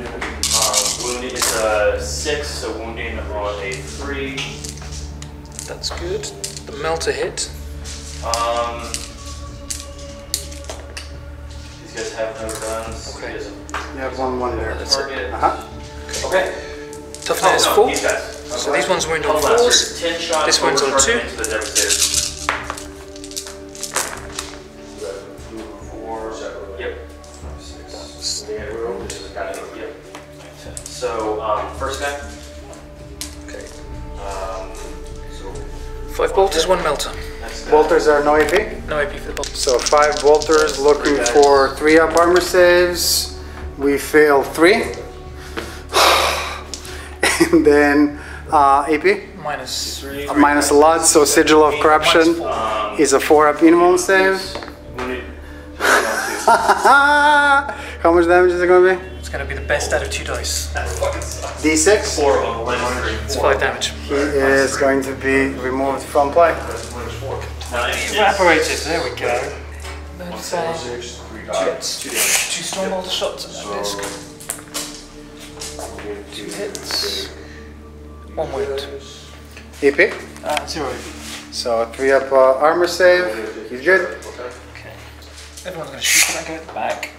Wounded is a 6, so wounding on a 3. That's good. The melter hit. These guys have no guns. Okay. You have 1 there. That's it. Target. Okay. Toughness Oh, 4. these guys. So these ones wound on Hold on, 4s. so 10 shots This one's on over 2. into the devastator. 4. Yep. 6. Yep. So, first guy. Okay. So 5 bolters, 1 melter. next guy. Bolters are no AP. No AP for the bolters. So 5 bolters looking for 3-up armor saves. We fail 3. And then AP. Minus. Minus a lot, so Sigil of Corruption Minus 4. is a 4-up in-one save. Wounded. How much damage is it going to be? It's going to be the best out of 2 dice. That fucking sucks. D6. 4 of them. Minus 3. It's 5 damage. He is going to be removed from play. Evaporated, there we go. That's 2 damage. 2 storm bolter shots at that disc. 2 hits. 1 wound. EP. 0 AP. So 3-up armor save. He's good. Okay. Everyone's going to shoot that guy at the back.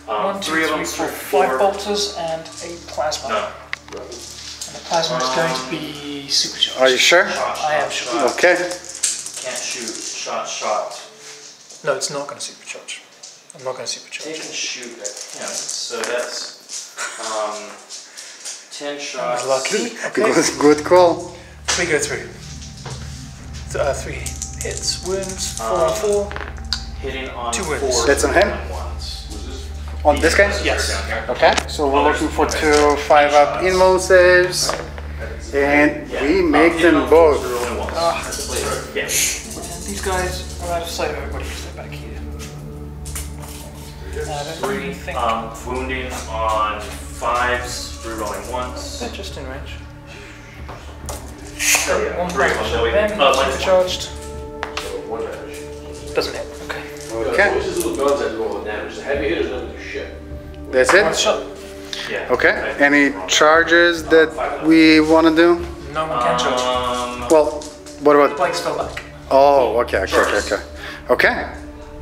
1, 2, 3 of 3, them. 4, 5 bolters and a plasma. No. And the plasma is going to be supercharged. Are you sure? I am sure. Okay. Can't shoot. Shot. No, it's not going to supercharge. I'm not going to They supercharge. can shoot at him. So that's 10 shots. Lucky. Okay. Good call. 3 go through. 3 hits, wounds, 4 and 4. Hitting on 2 wounds. 4. That's on him? On this guy? Yes. Okay. So we're looking for 2 5-up in-one saves. And we make them both. Yeah. And these guys are out of sight of everybody because they're back here. I don't really think Wounding on 5s, rerolling once. they're just in range. Oh, yeah. 1 3 of damage them. to them, Minus supercharged. So 1 damage. Doesn't hit. Okay. Okay. What's these little guns that do all the damage? The heavy hitters don't do shit. That's 1 it? shot. Yeah. Okay. Any charges that we want to do? No one can charge. Well, what about... Blake's still back. Oh, okay. Okay.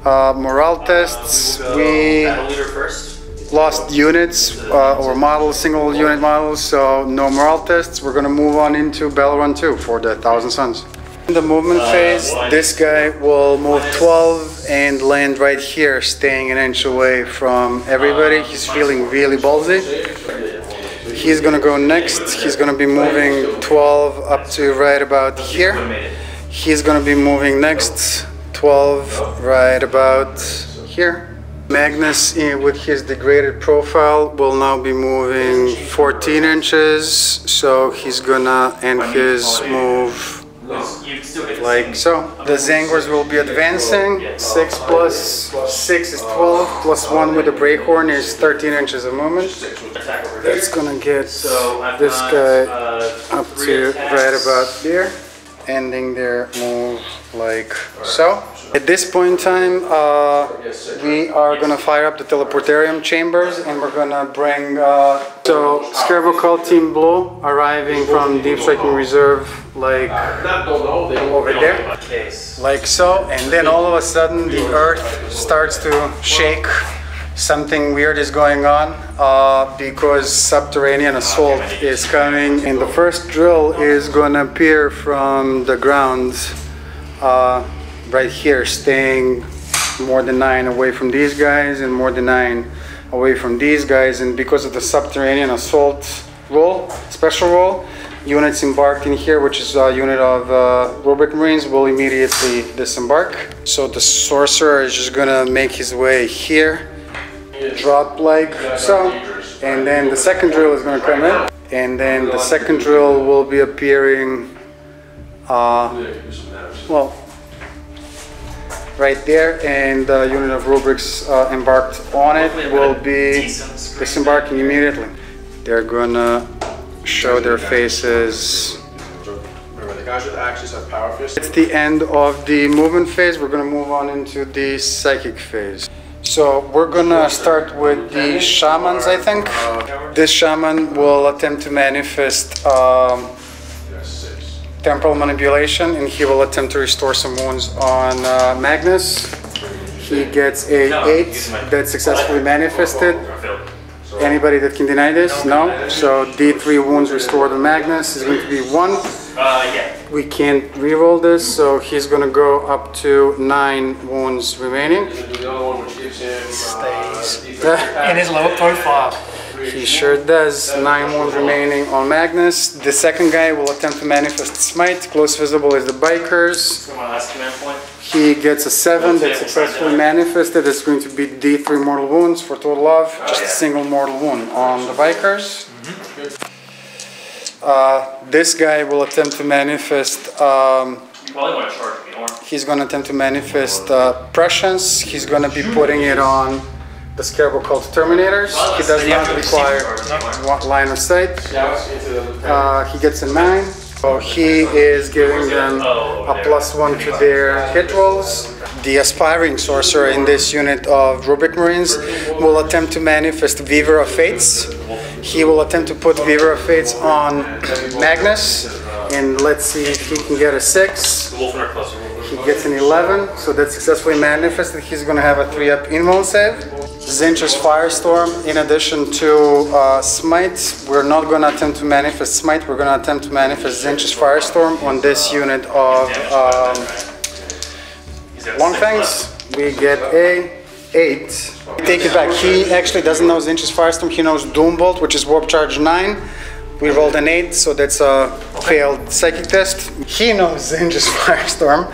Morale tests. We Battle leader first. lost units or models, single unit models, so no morale tests. We're gonna move on into Battle Run 2 for the 1,000 Suns. In the movement phase, this guy will move 12 and land right here, staying an inch away from everybody. He's feeling really ballsy. He's gonna go next. He's gonna be moving 12 up to right about here. He's gonna be moving next 12 right about here. Magnus, with his degraded profile, will now be moving 14 inches, so he's gonna end his move like so. The Zangors will be advancing. 6 plus 6 is 12, plus 1 with the Breakhorn is 13 inches of movement. That's gonna get this guy up to right about there, ending their move like so. At this point in time, we are gonna fire up the teleportarium chambers, and we're gonna bring so Scarab Cult Team Blue arriving from Deep Striking Reserve, like over there, like so, and then all of a sudden the earth starts to shake. Something weird is going on because subterranean assault is coming, and the first drill is gonna appear from the ground right here, staying more than 9 away from these guys, and more than 9 away from these guys. And because of the subterranean assault role, special role, units embarked in here, which is a unit of Rubric Marines, will immediately disembark. So the sorcerer is just gonna make his way here, drop like so, and then the second drill is gonna come in, and then the second drill will be appearing well, right there, and the unit of rubrics embarked on it will be disembarking immediately. They're gonna show their faces. Remember, the guys with axes have power fists. It's the end of the movement phase. We're gonna move on into the psychic phase. So we're gonna start with the shamans, I think. This shaman will attempt to manifest temporal manipulation, and he will attempt to restore some wounds on Magnus. He gets a 8 that successfully manifested. Anybody that can deny this? No. So D3 wounds restored on Magnus is going to be 1. We can't reroll this, so he's gonna go up to 9 wounds remaining. In his lower profile. He sure does. 9 wounds remaining on Magnus. The second guy will attempt to manifest Smite. Close visible is the bikers. He gets a 7 that successfully manifested. It's going to be D3 mortal wounds for total of just a single mortal wound on the bikers. This guy will attempt to manifest. He's going to attempt to manifest prescience. He's going to be putting it on the Scarab Cult Terminators. He does not require line of sight. He gets a 9. So he is giving them a +1 to their hit rolls. The aspiring sorcerer in this unit of Rubric Marines will attempt to manifest Weaver of Fates. He will attempt to put Weaver of Fates on Magnus, and let's see if he can get a 6. He gets an 11, so that's successfully manifested. He's going to have a 3-up invuln save. Zinch's Firestorm, in addition to Smite, we're not going to attempt to manifest Smite, we're going to attempt to manifest Zinch's Firestorm on this unit of Longfangs. We get a 8. Take it back, he actually doesn't know Zinch's Firestorm, he knows Doombolt, which is Warp Charge 9. We rolled an 8, so that's a failed psychic test. He knows Zinch's Firestorm.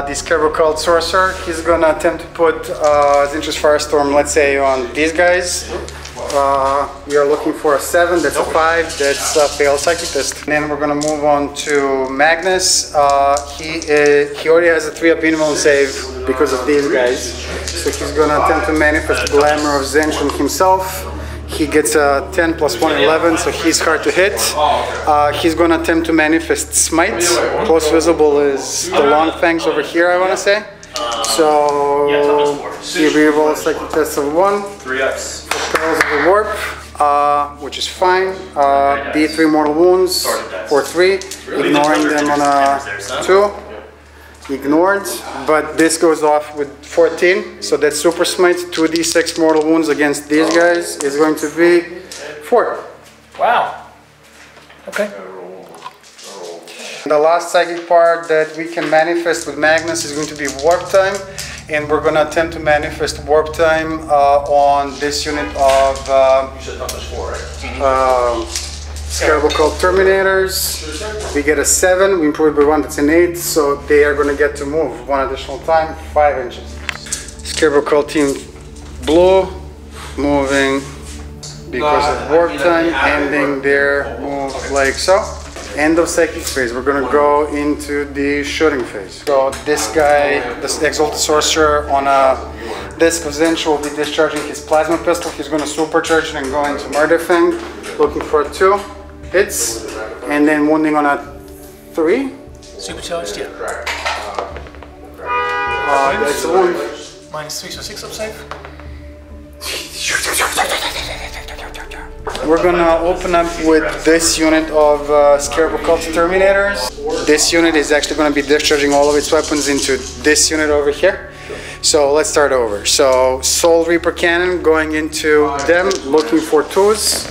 The Scarab Cult Sorcerer, he's gonna attempt to put Zinch's Firestorm, let's say, on these guys. We are looking for a 7, that's a 5, that's a failed psychic test. And then we're gonna move on to Magnus. He already has a 3-up invuln save because of these guys. So he's gonna attempt to manifest the Glamour of Zinch on himself. He gets a 10 + 1, 11, so he's hard to hit. He's going to attempt to manifest Smite. Close visible is the long fangs over here, I want to say. So he rerolls psychic test of 1. 3x. Fails of the warp, which is fine. D3 mortal wounds for 3, ignoring them on a 2. Ignored, but this goes off with 14, so that Super Smite 2d6 mortal wounds against these guys is going to be 4. Wow. Okay. The last psychic part that we can manifest with Magnus is going to be Warp Time, and we're going to attempt to manifest Warp Time on this unit of Scarab Cult Terminators. We get a 7, we improve by 1, that's an 8, so they are going to get to move 1 additional time, 5 inches. Scarab Cult Team Blue, moving because of Warp Time, ending their move like so. End of psychic phase, we're going to go into the shooting phase. So this guy, this Exalted Sorcerer on a disc of Zinch will be discharging his plasma pistol. He's going to supercharge it and go into Murder Fang, looking for 2 hits, and then wounding on a 3. Supercharged, yeah. That's a wound. -3, so 6 up save. We're gonna open up with this unit of Scarab Cult Terminators. This unit is actually gonna be discharging all of its weapons into this unit over here. So let's start over. So Soul Reaper Cannon going into them, looking for 2s.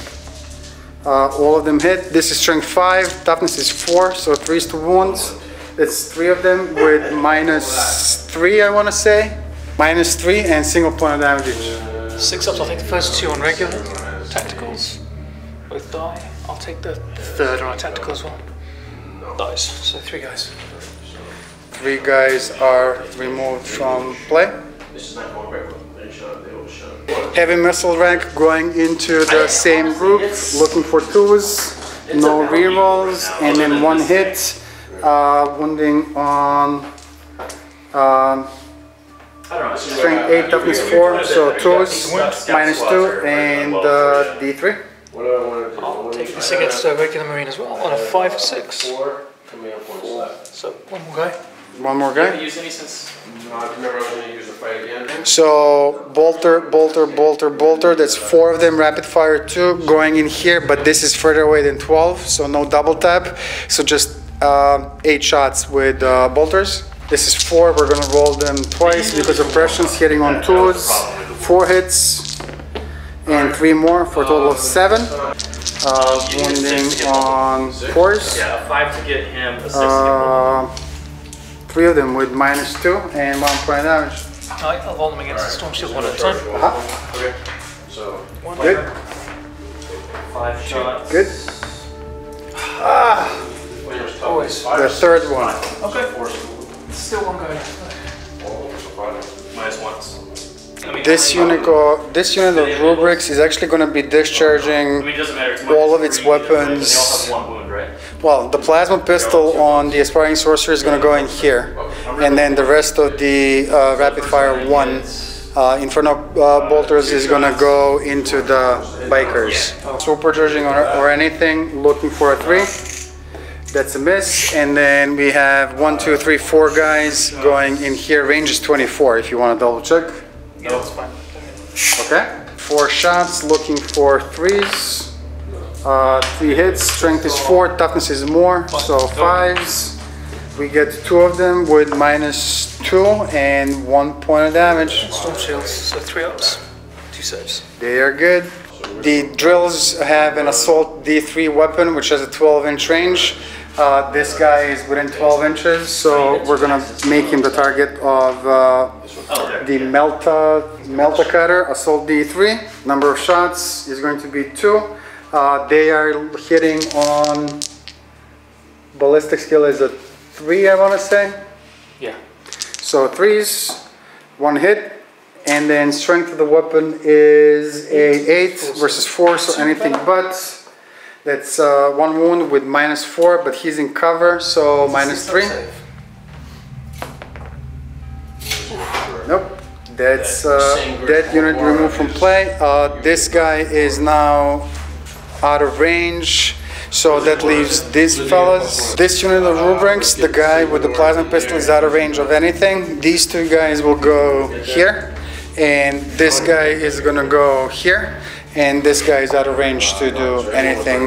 All of them hit. This is strength 5, toughness is 4, so 3s to wounds. It's 3 of them with -3, I want to say. -3 and single point of damage each. 6 ups, I'll take the first 2 on regular. Tacticals, both die. I'll take the third on a tactical as well. Dies, so 3 guys. 3 guys are removed from play. Heavy missile rank going into the same group, looking for 2s, no rerolls, and then 1 hit, wounding on strength 8, toughness 4, so 2s, -2, and D3. I'll take this against a regular marine as well on a 5 or 6. 4. So 1 more guy. 1 more guy. Use any since? No, I remember I was going to use the fight again. So bolter, bolter, bolter, bolter. That's 4 of them. Rapid fire 2 going in here, but this is further away than 12, so no double tap. So just 8 shots with bolters. This is 4. We're gonna roll them twice because of pressions hitting on 2s. 4 hits and 3 more for a total of 7. Wounding on 4s. Yeah, 5 to get him, a 6 to get 3 of them with -2 and 1 point of damage. Alright, I'll roll them against the storm shield 1 at a time. Okay. So, Good. 5 shots. Good. Always. The third one. Okay. Still 1 guy. -1s. This unit of rubrics is actually going to be discharging it doesn't matter. all of its weapons. They all have 1 wound, right? Well, the plasma pistol on the aspiring sorcerer is going to go in here, and then the rest of the rapid fire 1 inferno bolters is going to go into the bikers. Supercharging or anything, looking for a 3. That's a miss, and then we have 1, 2, 3, 4 guys going in here. Range is 24 if you want to double check. Yeah, that's fine. Okay, 4 shots, looking for 3s. 3 hits, strength is 4, toughness is more, so 5s. We get 2 of them with -2 and 1 point of damage. Storm shields, so 3 ups, 2 saves. They are good. The drills have an assault D3 weapon, which has a 12-inch range. This guy is within 12 inches, so we're gonna make him the target of the Melta Cutter, Assault D3. Number of shots is going to be 2. They are hitting on ballistic skill is a 3, I want to say. Yeah. So 3s, 1 hit, and then strength of the weapon is a 8 versus 4, so anything but. That's 1 wound with -4, but he's in cover, so -3. Nope. That's dead unit removed from play. This guy is now out of range, so that leaves these fellas. This unit of rubrics, the guy with the plasma pistol is out of range of anything. These 2 guys will go here, and this guy is gonna go here, and this guy is out of range to do anything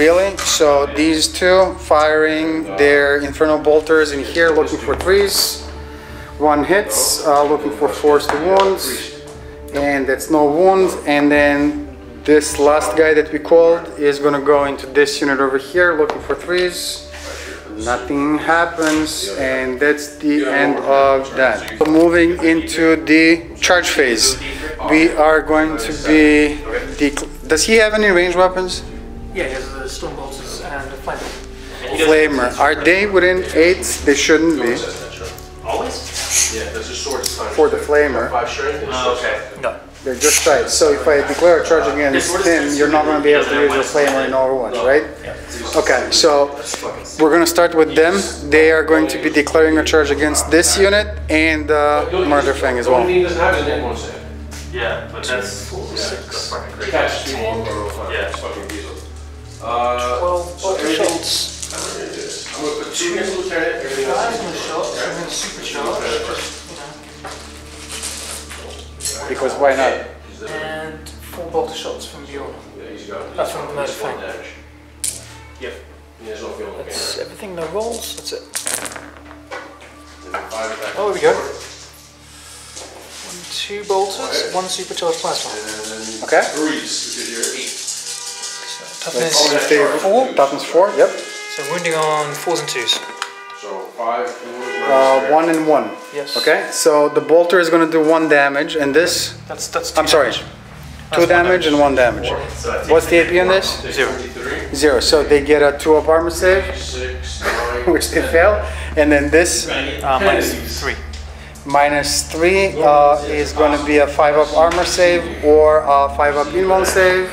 really. So these 2 firing their infernal bolters in here, looking for 3s. 1 hits, looking for 4s to wounds, and that's no wound. And then this last guy that we called is gonna go into this unit over here, looking for 3s. Nothing happens, and that's the end of that. So moving into the charge phase, we are going to be... Does he have any ranged weapons? Yeah, he has the storm bolters and the flamer. Flamer. Are they within 8? They shouldn't be. Always? yeah, there's a sword For the flamer. 5 strength. Oh, okay. No. They're just right. So if I declare a charge against him, you're not going to be able to use your flamer in Overwatch, right? Okay, so we're going to start with them. They are going to be declaring a charge against this unit and Murder Fang as well. He doesn't have his name on set. Yeah, but that's fucking great. Catch 2 on Yeah. It's fucking diesel. 12 bolter shots. I'm gonna put 2 against Lieutenant, everything else. Plasma shots, and then supercharged, just, Because why not? and 4 bolter shots from Bjorn. Yeah, he's got. That's from the Murder Fang. Yep. He has no feeling of That's everything, no rolls, that's it. pain. 5 attack. Oh, here we go. 2 bolters, 1 supercharged plasma. And Okay. 3s, because you're 8. Toughness Toughness 4, yep. So wounding on 4s and 2s. So 1 and 1. Yes. Okay, so the bolter is going to do 1 damage, and this. That's I'm sorry. 2 damage and 1 damage. What's the AP on this? 0. 0. So they get a 2-up armor save, which they fail, and then this -3. -3 is going to be a 5-up armor save or a 5-up invuln save,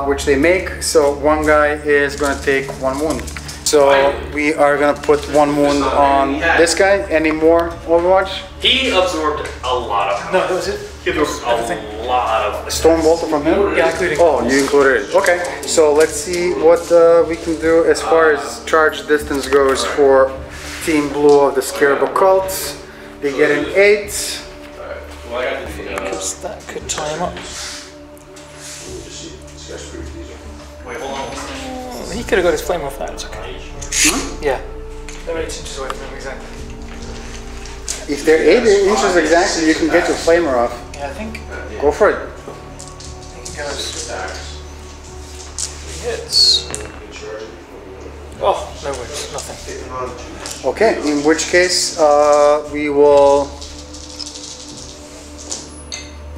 which they make. So one guy is going to take 1 wound. So we are going to put 1 wound on this guy. Any more Overwatch? He absorbed a lot of power. No, that was it. He absorbed a lot of. Storm bolter from him? Yeah, including. Oh, you included it. Okay, so let's see what we can do as far as charge distance goes for Team Blue of the Scarab Occult. They get an 8. Because that could tie him up. Wait, hold on. He could have got his flame off that. It's okay. Yeah. They're 8 inches away from him exactly. If they're 8 inches exactly, you can get your flamer off. Yeah, I think Go for it. he goes. He hits. Oh, no words, nothing. Okay, in which case we will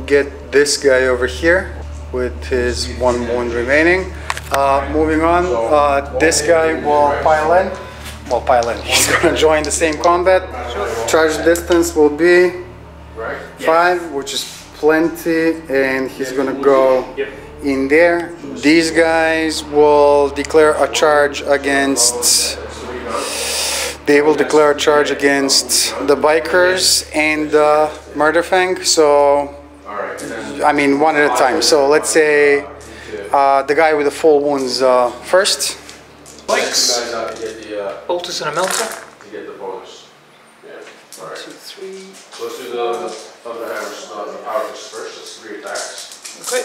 get this guy over here with his 1 wound remaining. Moving on, this guy will pile in. Well, pile in. He's going to join the same combat. Charge distance will be 5, which is plenty, and he's going to go in there. These guys will declare a charge against. They will declare a charge against the bikers and Murderfang. So, I mean, one at a time. So let's say the guy with the full wounds first. Bikes. Bolters and a melter. To get the bonus. Yeah. Alright. 2, 3. Let's do the thunder hammers, the powers first. That's 3 attacks. Okay.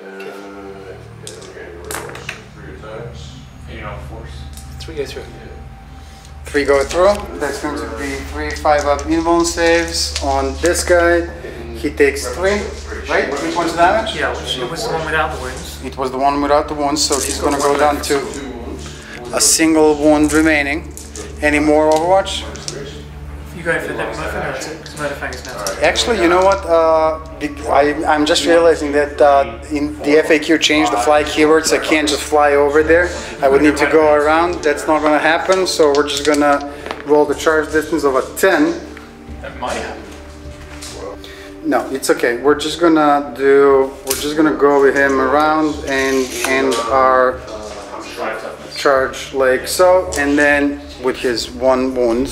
And get them again. 3 attacks. And you know, force. 3 go through. 3 go through. That's going to be 3 5-up invuln saves on this guy. He takes 3, right? 3 points of damage? Yeah, which it was the one without the wounds. It was the one without the wounds, so he's going to go down to a single wound remaining. Any more Overwatch? You go for the next Murderfang, that's it, because Murderfang is now. Actually, you know what? I'm just realizing that in the FAQ changed the fly keywords. I can't just fly over there. I would need to go around. That's not going to happen, so we're just going to roll the charge distance of a 10. That might happen. No, it's okay. We're just gonna go with him around and end our charge like so, and then with his 1 wound,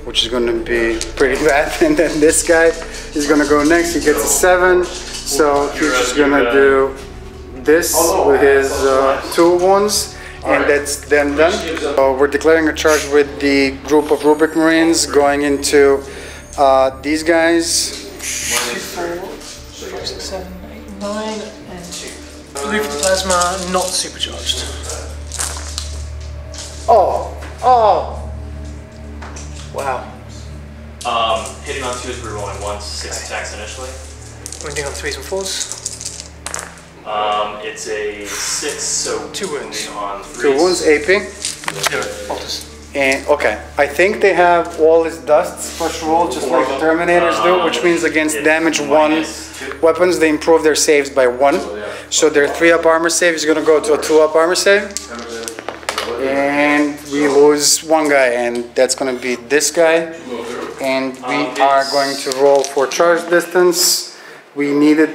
which is gonna be pretty bad, and then this guy is gonna go next. He gets a 7, so he's just gonna do this with his 2 wounds, and that's them done. So we're declaring a charge with the group of Rubric Marines going into these guys. 2, 4, 5, 6, 7, 8, 9, and 2. Blue plasma not supercharged. Oh! Wow. Hitting on 2s, we're rolling 1, 6 attacks initially. Wounding on 3s and 4s. It's a 6, so 2 wounds. on 3s. 2 wounds, AP. 0 bolters. And okay, I think they have all his dusts first roll, just like the Terminators do, which means against damage 1 weapons, they improve their saves by 1. So their 3-up armor save is going to go to a 2-up armor save. And we lose 1 guy, and that's going to be this guy. And we are going to roll for charge distance. We need a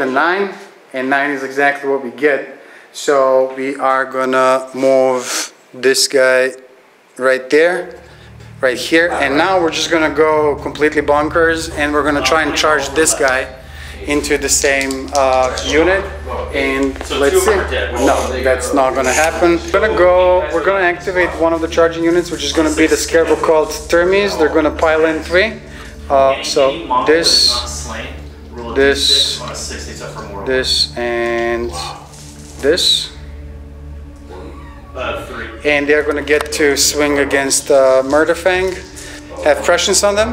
9, and 9 is exactly what we get. So we are going to move this guy right there, right here, and now we're just gonna go completely bonkers, and we're gonna try and charge this guy into the same unit, and let's see. No, that's not gonna happen. We're gonna activate one of the charging units, which is gonna be the Scarab Occult Termies. They're gonna pile in 3. So this, and this. 3. And they're going to get to swing against Murderfang, have prescience on them,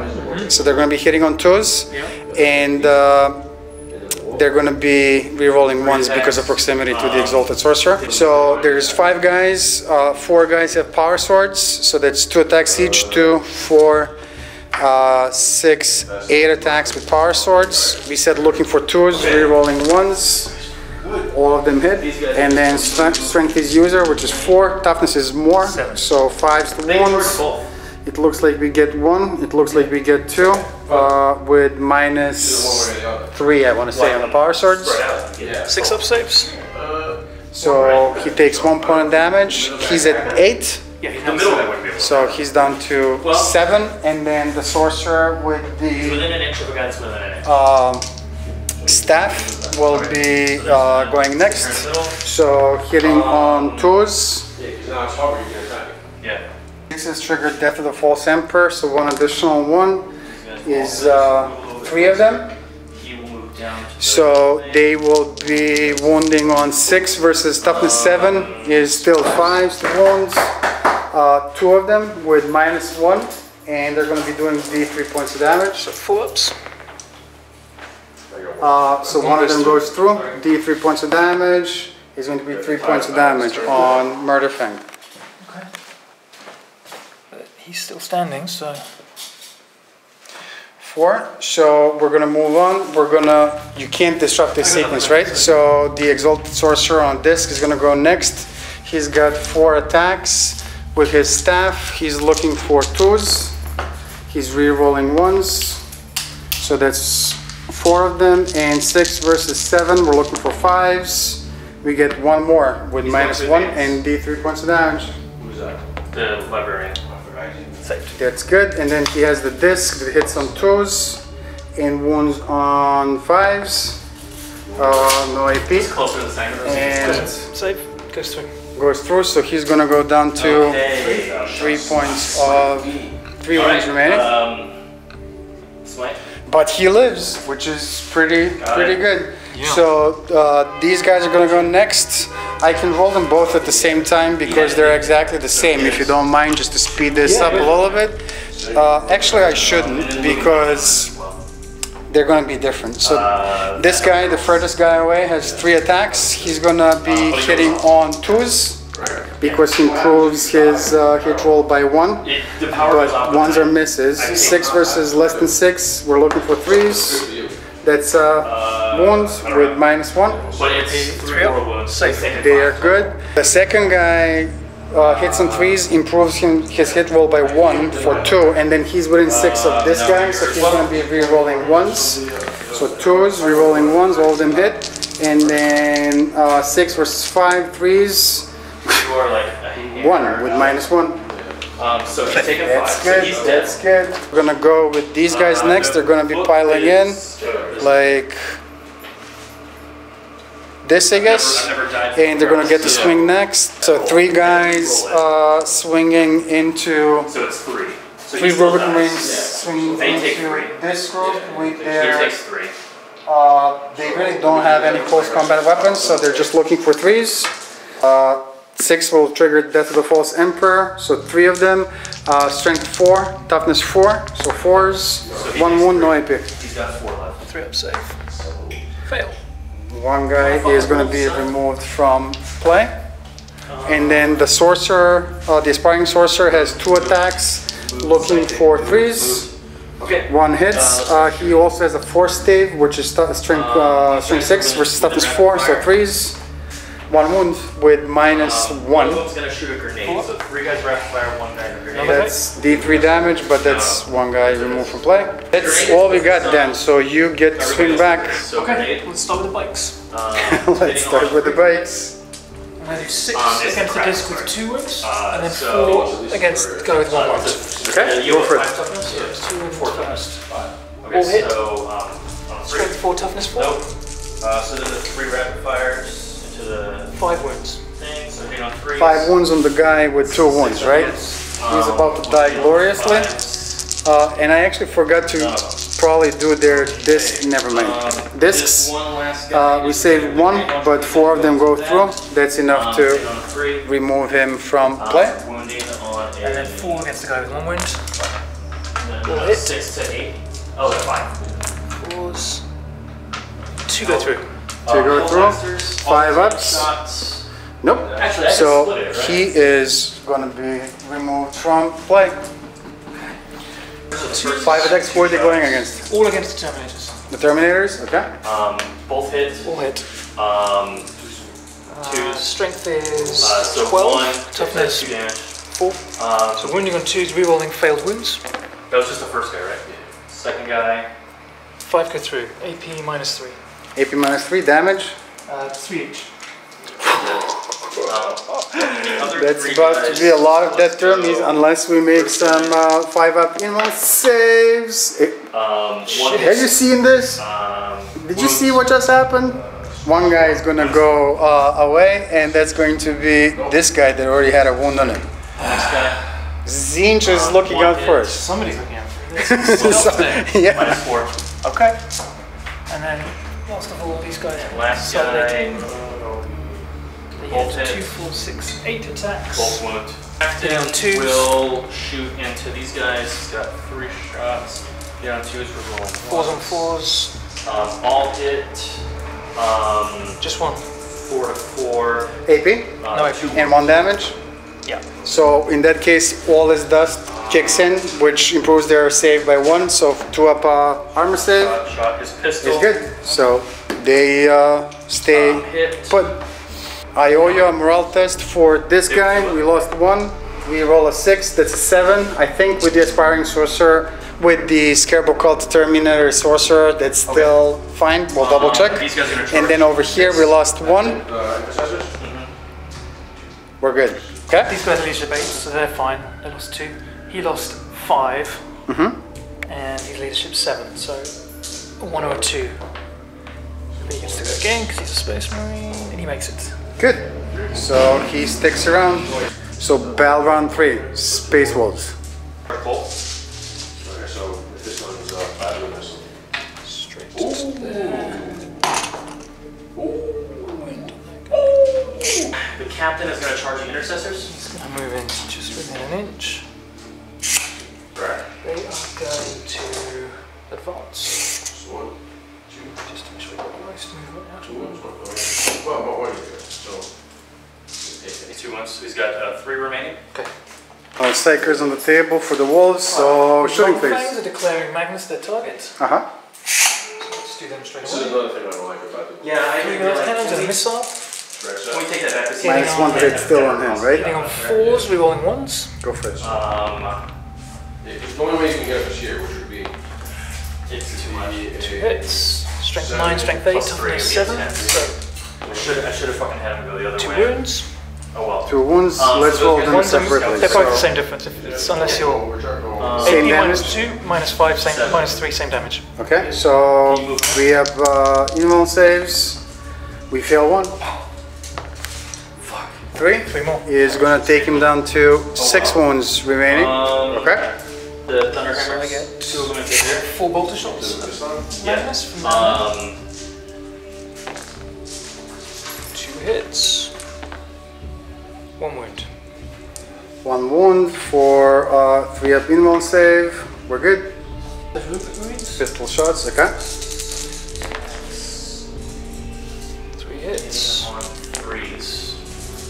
so they're going to be hitting on 2s. And they're going to be re-rolling ones because of proximity to the Exalted Sorcerer. So there's 5 guys, 4 guys have power swords, so that's 2 attacks each, 2, 4, 6, 8 attacks with power swords. We said looking for 2s, re-rolling 1s. All of them hit, and then strength is user, which is 4, toughness is more, so 5s to 1s. It looks like we get 1, it looks like we get 2, with -3, I want to say, on the power swords. 6 up saves. So he takes 1 point of damage, he's at 8, Yeah, in the middle I wouldn't be able to. so he's down to 7, and then the sorcerer with He's the within an inch of a guy that's within an inch. staff will be going next, so hitting on 2s. Yeah, because now it's hovering, you can attack it. Yeah. This is triggered Death of the False Emperor, so 1 additional 1 is 3 of them. He will move down to So they will be wounding on 6 versus toughness 7 is still 5s to wounds. 2 of them with -1, and they're going to be doing D3 points of damage. So 4 ups. So 1 of them goes through, D3 points of damage is going to be 3 points of damage on Murderfang. Okay. But he's still standing, so 4. So we're gonna move on. You can't disrupt this sequence, right? So the Exalted Sorcerer on disc is gonna go next. He's got 4 attacks with his staff. He's looking for 2s. He's re-rolling 1s. So that's 4 of them, and 6 versus 7. We're looking for 5s. We get 1 more with -1 and D3 points of damage. Who's that? the librarian. That's good. And then he has the disc that hits on 2s and wounds on 5s. No AP. It's closer to the center. And save goes through. goes through, so he's gonna go down to Okay. 3 points of 3 wounds remaining. Smite. But he lives, which is pretty good. Yeah. So these guys are gonna go next. I can roll them both at the same time because they're exactly the same. If you don't mind, just to speed this up a little bit. Actually, I shouldn't because they're gonna be different. So this guy, the furthest guy away, has 3 attacks. He's gonna be hitting on 2s because he improves his hit roll by 1. But 1s are misses. 6 versus less than 6. We're looking for 3s. That's wounds with -1. But it's 3 more wounds. They are good. The second guy hits on 3s, improves his hit roll by 1 for 2, and then he's within 6 of this guy, so he's going to be re-rolling 1s. So 2s, re-rolling 1s, all of them hit. And then 6 versus 5, 3s, You are like a 1 with -1. So he's taking 5. That's So good, he's dead. that's good. We're gonna go with these guys next. They're gonna be piling in like this, I guess. And they're gonna get the swing next. So 3 guys swinging into So it's 3. So 3 he still Rubicon dies. Rings, swinging They take into 3. this group with He their. takes 3. They really don't have any close combat weapons, so they're just looking for 3s. 6 will trigger Death of the False Emperor, so 3 of them. Strength 4, toughness 4, so 4s. 1 wound, no AP. He's got 4 left. 3 up save. Fail. 1 guy is going to be removed from play. And then the sorcerer, the aspiring sorcerer has 2 attacks, looking for 3s. Okay. 1 hits. He also has a force stave, which is strength 6 versus toughness 4, so 3s. 1 wound with One of -1. them's gonna shoot a grenade, so 3 guys rapid fire, 1 guy in a grenade. That's D3 damage, but that's 1 guy removed from play. That's all we got then, so you get to swing back. So Okay, grenade. let's start with the bikes. Let's start with the bikes. I'm going to do 6 it's against the crack. disc with 2 wounds, and then so- 4 against the guy with 1 wound. Okay, You go have for it. 5 toughness? So it's 2 and 4 toughness. Okay, All hit. so, on 3. Strength 4, toughness 4. Nope. So then the 3 rapid fires into the 5 wounds. thing, so hit on 3. 5 wounds on the guy with 2 wounds, right? He's about to die gloriously. And I actually forgot to probably do their disc, never mind. Discs, One last guy. we saved 1, but 4 of them go through. That's enough to hit on 3. remove him from play. Wounding on a. And then 4 against the guy with 1 wound. and then, hit. 6 to 8. Oh, 5. 4s. 2 go through. 2 go through. 5 ups. Shots. Nope. Actually, I can So split it, right? he is gonna be removed from play. 5 attacks. Who are they going against? All against the Terminators. The Terminators. Okay. Both hits. All hit. Strength is So 12. 1, Toughness 2 damage. 4. So wounding on 2 is rerolling failed wounds. That was just the first guy, right? Second guy. 5 go through. AP minus 3. AP minus 3 damage. 3 each. That's about to be a lot of death turn, unless we make some 5-up inmate saves. Have you seen this? Did you see what just happened? One guy is gonna go away, and that's going to be this guy that already had a wound on him. Next guy. Zinch is looking out first. Somebody's looking out for this. Yeah. Minus 4. Okay. And then, last of all, these guys. Last guy. Both 2, 4, 6, 8 attacks. Both wound. Down 2. Will shoot into these guys. He's got 3 shots. Down 2 is for rolling. 4s on 4s. All hit. Just 1. 4 to 4. AP? No AP. And 1 damage? Yeah. So in that case, all is dust kicks in, which improves their save by 1. So 2-up armor save Shot his pistol. is good. So they stay Hit. put. I owe you a morale test for this guy. We lost 1. We roll a 6. That's a 7. I think with the aspiring sorcerer, with the Scarab Cult Terminator sorcerer, that's still fine. We'll double check. These guys are gonna charge. And then over here we lost 1. We're good. Okay. These guys are leadership 8, so they're fine. They lost 2. He lost 5. And he's leadership 7, so 1 or 2. But he gets to go again because he's a Space Marine, and he makes it. Good. So he sticks around. So Bell round 3, Space Wolves. Bolt. Okay, so if this one's bad with this. Straight to there. The captain is going to charge the intercessors. He's going to move in just within an inch. Right. They are going to advance. So 1, 2, Just to make sure we get the most movement out of 2 them. ones. Well, about 1 here. So. 2 ones. He's got 3 remaining. Okay. Strikers on the table for the Wolves, so shooting Fangs phase. are declaring Magnus their target. Uh-huh. Let's do them straight This is away. another thing I don't like about it. Yeah, I Three guns cannons and a missile. Can we take that back? This Minus 1 hit still on him, right? Hitting on 4s, rerolling 1s. Go for it. If the only way you can get up is here, which would be It's too much. 2 hits. Strength 9, strength 8, toughness 7. So I should have fucking had him go the other 2 way. wounds. Oh well. 2 wounds, So let's those roll guys- them One's separately. they're probably the So, same difference, it's, unless you're which are going. Same AP minus damage? 2, minus 5, same, 7. minus 3, same damage. okay, so we have inval saves. We fail 1. 3 3 more. is gonna take him down to 6 wounds remaining. Okay. The Thunderhammer. So I get 2 of them in here. 4 bolter shots. Yeah. Magnus from that. 2 hits. 1 wound. 1 wound for 3-up inval save. We're good. The Rupert wounds. Pistol shots, okay. 3 hits. On 3s.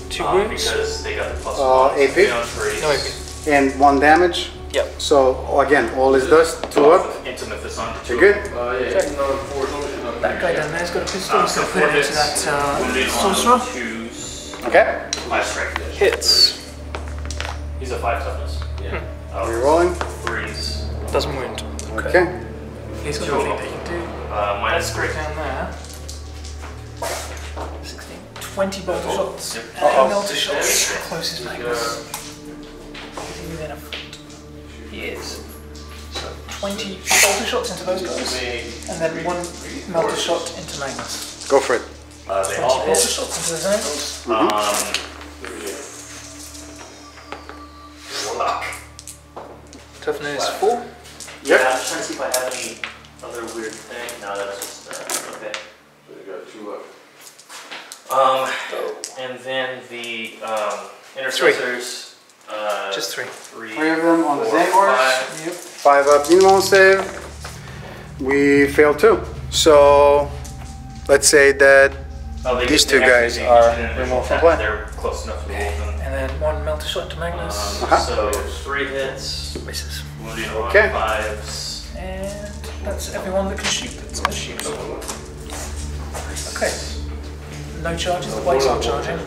2 wounds. Because they got the plus AP? 3 on 3s. No AP. And 1 damage. Yep. So again, all is dust, 2 up. Into Mythos You're good. That guy down there's got a pistol, he's going to put it into hits. that Wounded sorcerer. on 2s. Okay. 5 strength. Hits. He's a 5 toughness. Yeah. Rerolling. 3s. Doesn't wound. Okay. He's got 2 of nothing them. they can do. Minus That's 3. great down there. 16. 20 bolter shots. Yep. And 8 melter shots. Closest Magnus. Is he within a foot? He is. So 20 bolter shots into those guys. And then 1 melter shot into Magnus. Go for it. They 20 all bolter hit. shots into those angles. Fuck. Toughness 4. Yeah, I'm just trying to see if I have any other weird thing. No, that's just okay. So you got 2 left. And then the intercessors. Just 3. 3 of them on the 4, same horse. 5. Yep. 5-up inval save. We failed 2. So let's say that Oh, these two guys are removed from play. They're close enough to remove them. And then one melter shot to Magnus. So 3 hits. Misses. Wounding on Okay. 5s. And that's everyone that can shoot. That shoots. Okay. No charges. The Blake's not charging.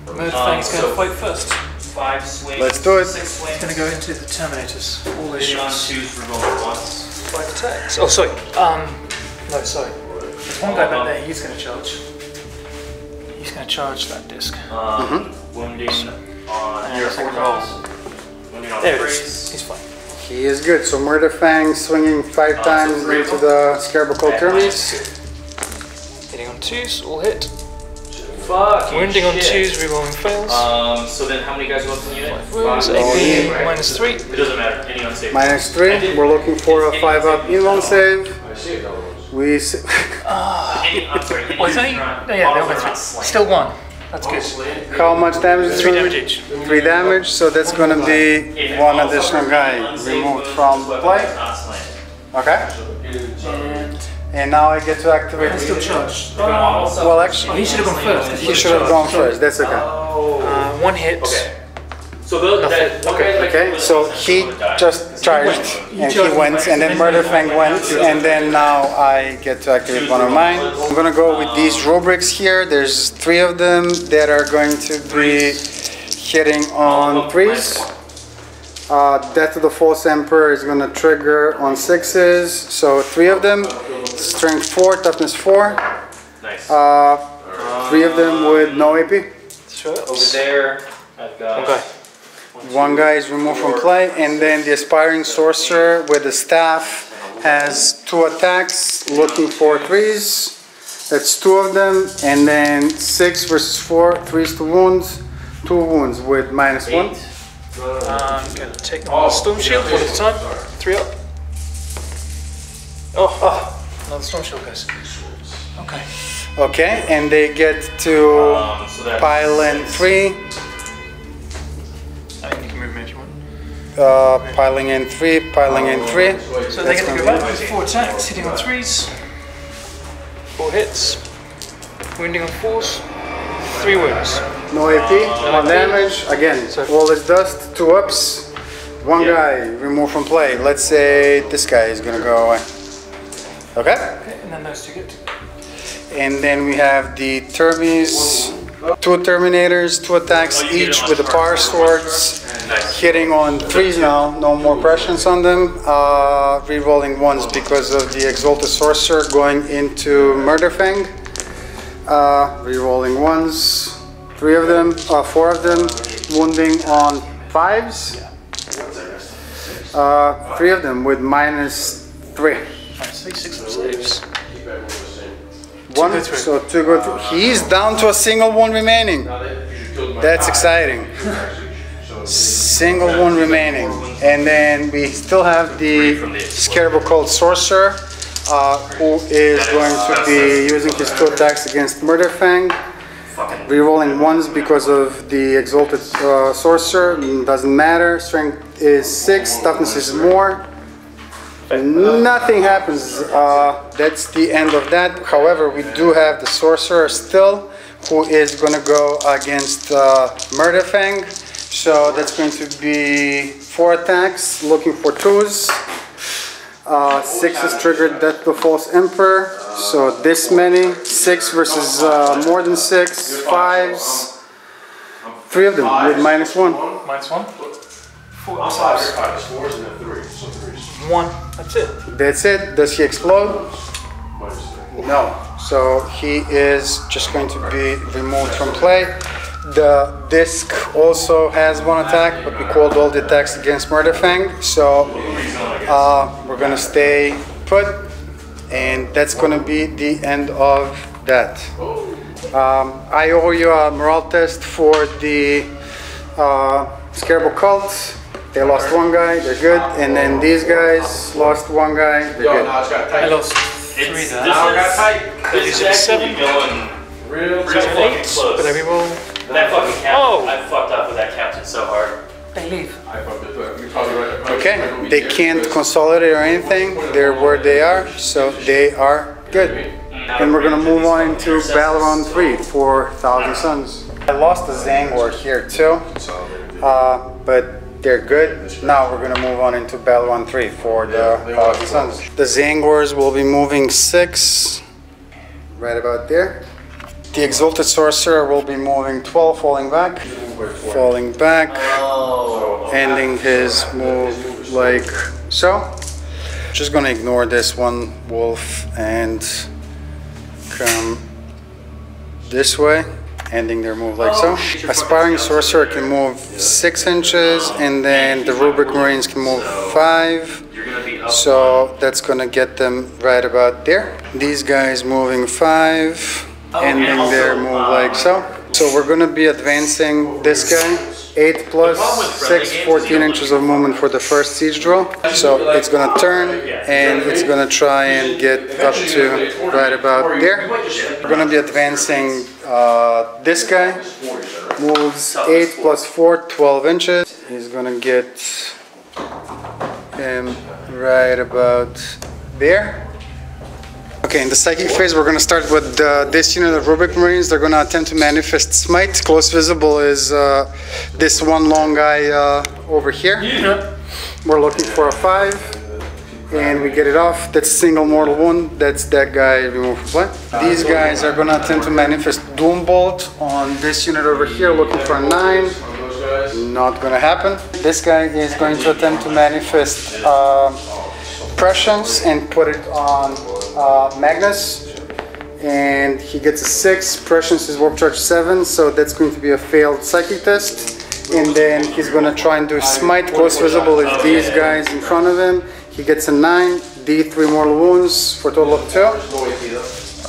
Murderfang's going to fight first. 5 swings. Let's do it. 6 He's swings. going to go into the Terminators. All his Hitting on shots. 2s, reroll once. 5 attacks. Oh, sorry. No, sorry. There's one guy back there. He's going to charge. He's going to charge that disc. Wounding on And your second 4 roll. rolls. Wounding on There it 3s. is. He's fine. He is good. So Murderfang swinging 5 times so 3 into the Scarable Cold Termies. Hitting on 2s. All hit. Fuck. Wounding on 2s. Rerolling fails. So then how many guys are left in the unit? Wounds. 5. AP Right? minus 3. It doesn't matter. Any unsafe. -3. We're looking for a 5-up invuln save. I see it, those. We I'm sorry. Any Well, it's only, unit yeah, they all models went are not through. slain. Still 1. That's good. how much damage is 3 it? damage each. 3 damage. So that's gonna be If one all additional suffers guy unsafe removed wounds, from weapon play. is not slain. Okay. And And now I get to activate. he's still charged. Well, actually, He should have gone first. 'cause he should have gone first. That's okay. Oh. 1 hit. Okay. So those, that, Okay, so he just charged and he went, and then Murderfang went, and then now I get to activate one of mine. I'm gonna go with these rubrics here. There's 3 of them that are going to be hitting on 3s. Death of the False Emperor is gonna trigger on 6s. So 3 of them, strength 4, toughness 4. Nice. 3 of them with no AP. Over there, I've got. Okay. One guy is removed from play, and then the aspiring sorcerer with the staff has 2 attacks, looking for 3s. That's 2 of them, and then 6 versus 4, 3s to wounds, 2 wounds with -1. 8. I'm going to take the Storm Shield one at a time. 3 up. Oh, another Storm Shield, guys. Okay. Okay, and they get to So that's pile in 3, I think you can move me if you want. piling in 3, piling in 3. So they get to go back with 4 attacks, hitting on 3s. 4 hits. Wounding on 4s. 3 wounds. No AP, 1 damage. Again, all is dust, 2 ups. 1 guy removed from play. Let's say this guy is gonna go away. Okay? Okay, and then those 2 get to. And then we have the Termies, 2 Terminators, 2 attacks each with the power swords, hitting on 3s now, no more pressions on them, rerolling 1s because of the Exalted Sorcerer going into Murderfang, rerolling 1s, 3 of them, 4 of them, wounding on 5s, 3 of them with -3. Nice, 6 of saves. 1, so 2 go through. He's down to a single one remaining. That's exciting. Single one remaining. And then we still have the Scarable Cold Sorcerer, who is going to be using his 2 attacks against Murderfang. Rerolling 1s because of the Exalted Sorcerer. Doesn't matter. Strength is 6, toughness is more. Nothing happens. That's the end of that. However, we do have the sorcerer still, who is going to go against Murderfang. So that's going to be 4 attacks, looking for 2s. 6 is triggered, Death of the False Emperor. So this many, 6 versus more than 6, 5s. 3 of them with -1. -1. 4 5 saves. 4s and then 3. So 3s. 1. That's it. That's it. Does he explode? -3. No. So he is just going to be removed from play. The disc also has 1 attack, but we called all the attacks against Murderfang. So we're gonna stay put, and that's gonna be the end of that. I owe you a morale test for the Scarable Cult. They lost 1 guy, they're good, and then these guys lost 1 guy, they're Yo, good. now it's got I tight. lost 3 This there. Now it got tight. is actually going Real real tight. fucking close. But I reroll. That fucking captain, Oh. I fucked up with that captain so hard. They leave. I fucked it up. You're probably right. Okay, they can't consolidate or anything, they're where they are, so they are good. And we're gonna move on into battle round 3 for 1,000 Suns. I lost the Zangor here too, but they're good. Now we're gonna move on into battle round 3 for the 1,000 Suns. The Zangors will be moving 6, right about there. The Exalted Sorcerer will be moving 12, falling back, ending his move like so. Just gonna ignore this one wolf and come this way, ending their move like so. Aspiring Sorcerer can move 6 inches, and then the Rubric Marines can move 5. So that's gonna get them right about there. These guys moving 5. Ending their move like so. So we're going to be advancing this guy. 8 plus 6, 14 inches of movement for the first siege drill. So it's going to turn and it's going to try and get up to right about there. We're going to be advancing this guy. Moves 8 plus 4, 12 inches. He's going to get him right about there. Okay, in the psychic phase, we're going to start with this unit of Rubric Marines. They're going to attempt to manifest Smite. Close visible is this one long guy over here. We're looking for a 5, and we get it off. That's a single mortal wound. That's that guy removed from play. These guys are going to attempt to manifest Doom Bolt on this unit over here, looking for a 9. Not going to happen. This guy is going to attempt to manifest Prescience and put it on Magnus, and he gets a 6. Prescience is warp charge 7, so that's going to be a failed psychic test. And then he's going to try and do Smite. Close visible is these guys in front of him. He gets a 9, D3 mortal wounds for a total of 2.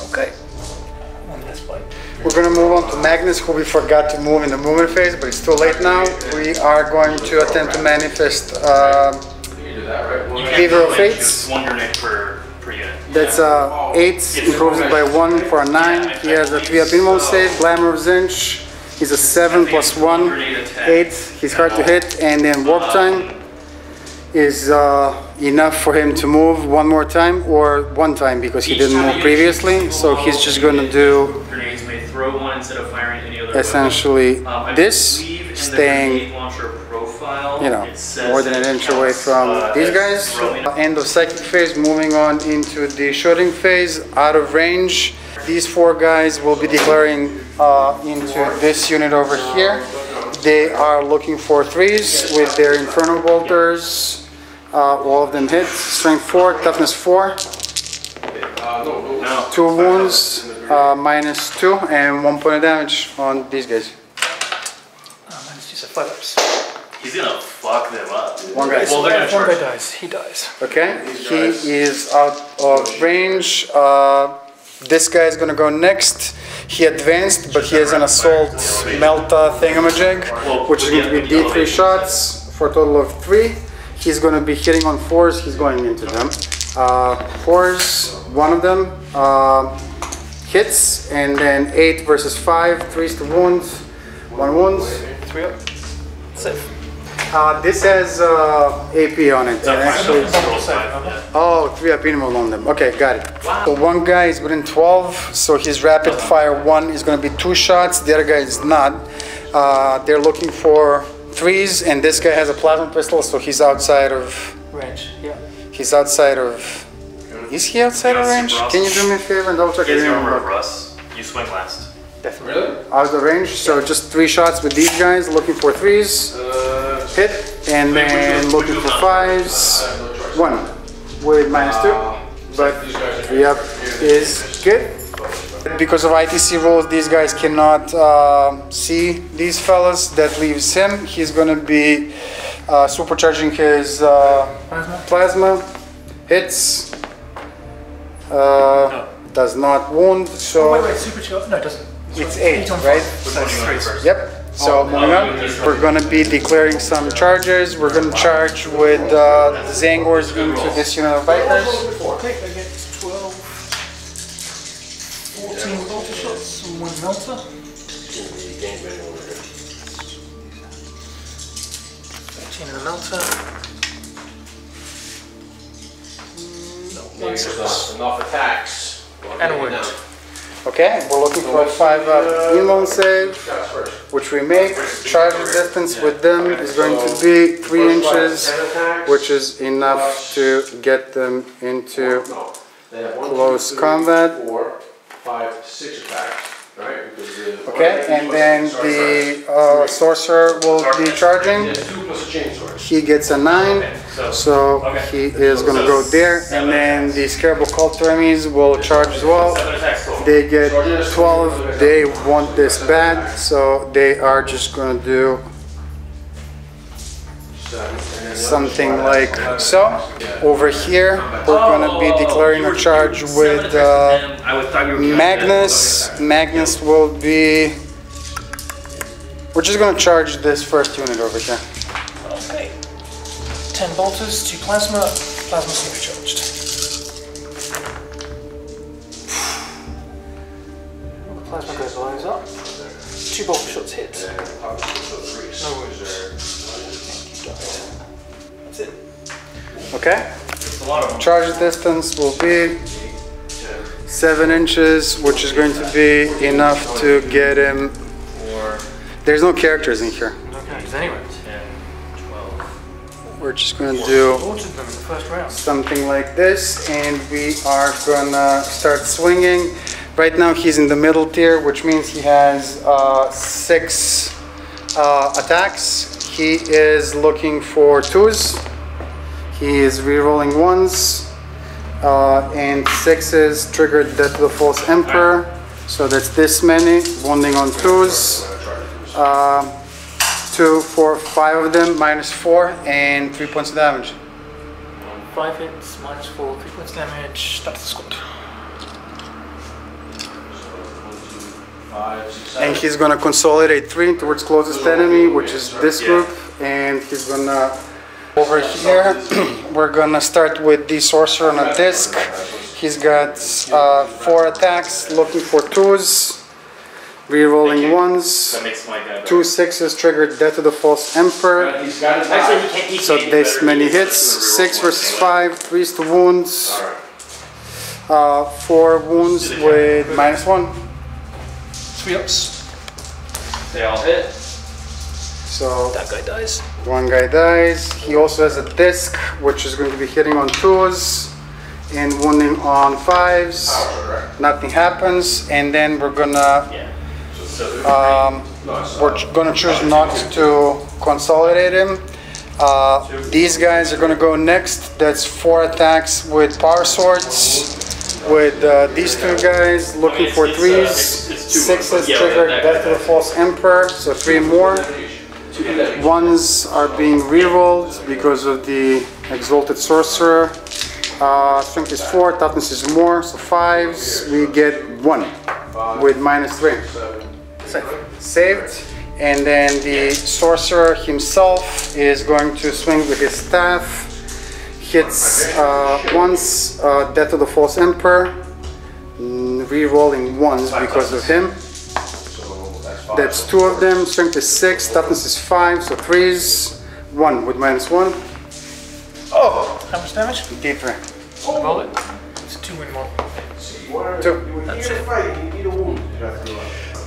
Okay. We're going to move on to Magnus, who we forgot to move in the movement phase, but it's too late now. We are going to attempt to manifest Weaver of Fates. That's 8, improves it by 1 for a 9. He has a 3-up inmol save. Glamour of Zinch. He's a 7 plus 1, 8. He's hard to hit, and then warp time is enough for him to move one more time, or 1 time because he didn't move previously. So he's just going to do essentially this, staying, you know, more than an inch away from these guys. End of psychic phase, moving on into the shooting phase, out of range. These 4 guys will be declaring into this unit over here. They are looking for 3s with their Inferno Bolters. All of them hit. Strength 4, toughness 4. 2 wounds, minus 2, and 1 point of damage on these guys. Minus 2, so 5 ups. He's gonna fuck them up. One guy. Well, they're gonna One guy charge. dies. He dies. Okay, he is out of range. This guy is gonna go next. He advanced, but he has an assault Melta thingamajig, which is going to be D3 shots for a total of 3. He's going to be hitting on 4s. He's going into them. 4s, 1 of them hits, and then 8 versus 5, 3s to wounds, 1 wounds. 3 up. Safe. This has AP on it. And actually, oh, 3-up minimal on them. Okay, got it. Wow. So 1 guy is within 12, so his rapid fire 1 is going to be 2 shots. The other guy is not. They're looking for 3s, and this guy has a plasma pistol, so he's outside of range. Yeah. He's outside of. Is he outside of range? Can you do me a favor and double check? You remember Russ? You swing last. Definitely. Really? Out of range, so just 3 shots with these guys, looking for 3s. Hit, and then looking for 5s. 1 with minus 2, but 3-up is good. Because of ITC rules, these guys cannot see these fellas. That leaves him. He's going to be supercharging his plasma. Hits. Does not wound. So wait, supercharge? No, it doesn't. It's 8, right? So it's 3. Yep. So moving on, we're going to be declaring some charges. We're going to charge with Zangors into this unit of Vipers. Okay, I get 12, 14 bolter shots and 1 melter. 13 in the melter. No, enough attacks. And a wound. Okay, we're looking for a 5-up invuln save, which we make. Charge distance with them is going to be 3 inches, which is enough to get them into close combat. 4, 5, 6 attacks. Okay, and then the sorcerer will be charging. He gets a 9, so he is going to go there. And then the Scarable Cult enemies will charge as well. They get 12. They want this bad, so they are just going to do something like so. Over here, we're going to be declaring a charge with Magnus. Magnus will be... We're just going to charge this first unit over here. Okay. 10 bolters, 2 plasma, plasma supercharged. The plasma goes lines up. 2 bolter shots hit. No wounds. That's it. Okay. Charge distance will be 7 inches, which is going to be enough to get him. There's no characters in here. No characters anyway. 10, 12. We're just going to do Them in the first round. something like this, and we are gonna start swinging. Right now he's in the middle tier, which means he has 6 attacks. He is looking for 2s. He is rerolling 1s and 6s. Triggered Death to the False Emperor, so that's this many. Wounding on 2s. 2, 4, 5 of them, -4 and 3 points of damage. 5 hits, -4, 3 points damage. That's the squad. And he's gonna consolidate 3 towards closest enemy, which is this group, and he's gonna over here. We're gonna start with the sorcerer on a disc. He's got 4 attacks, looking for 2s, rerolling 1s, 2 6s, triggered Death to the False Emperor. So this many hits. 6 versus 5, 3s to wounds, 4 wounds with -1. 3 ups. They all hit. So That guy dies. 1 guy dies. He also has a disc, which is going to be hitting on 2s and wounding on 5s. Nothing happens, and then we're gonna choose not to consolidate him. These guys are gonna go next. That's 4 attacks with power swords. With these 2 guys looking for 3s. 6s triggered Death to the False Emperor, so 3 more. 1s are being rerolled because of the Exalted Sorcerer. Strength is 4, toughness is more, so 5s. We get 1 with -3. Saved. And then the Sorcerer himself is going to swing with his staff. Hits once, Death to the False Emperor. Rerolling 1s because of him. That's 2 of them. Strength is 6, toughness is 5, so 3s. 1 with -1. Oh! How much damage? D3. Roll it. It's 2 and 1. 2. That's it.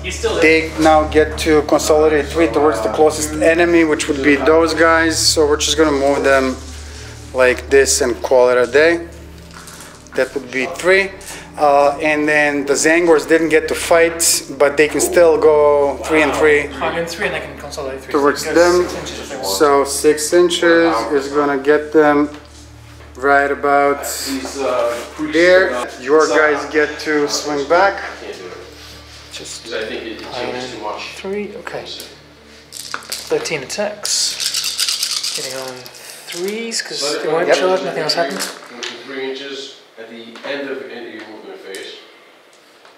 You still They now get to consolidate 3 towards the closest enemy, which would be those guys. So we're just gonna move them like this and call it a day. That would be 3. And then the Zangors didn't get to fight, but they can still go 3 and 3 5 and 3, and they can consolidate 3. towards So it them. goes 6 inches if they want. So 6 inches is gonna get them right about there. Your guys get to swing back. Just I think it changes too much. 3, okay. 13 attacks. Hitting on 3s, because they won't charge, nothing else happens. 3 inches at the end of your movement phase.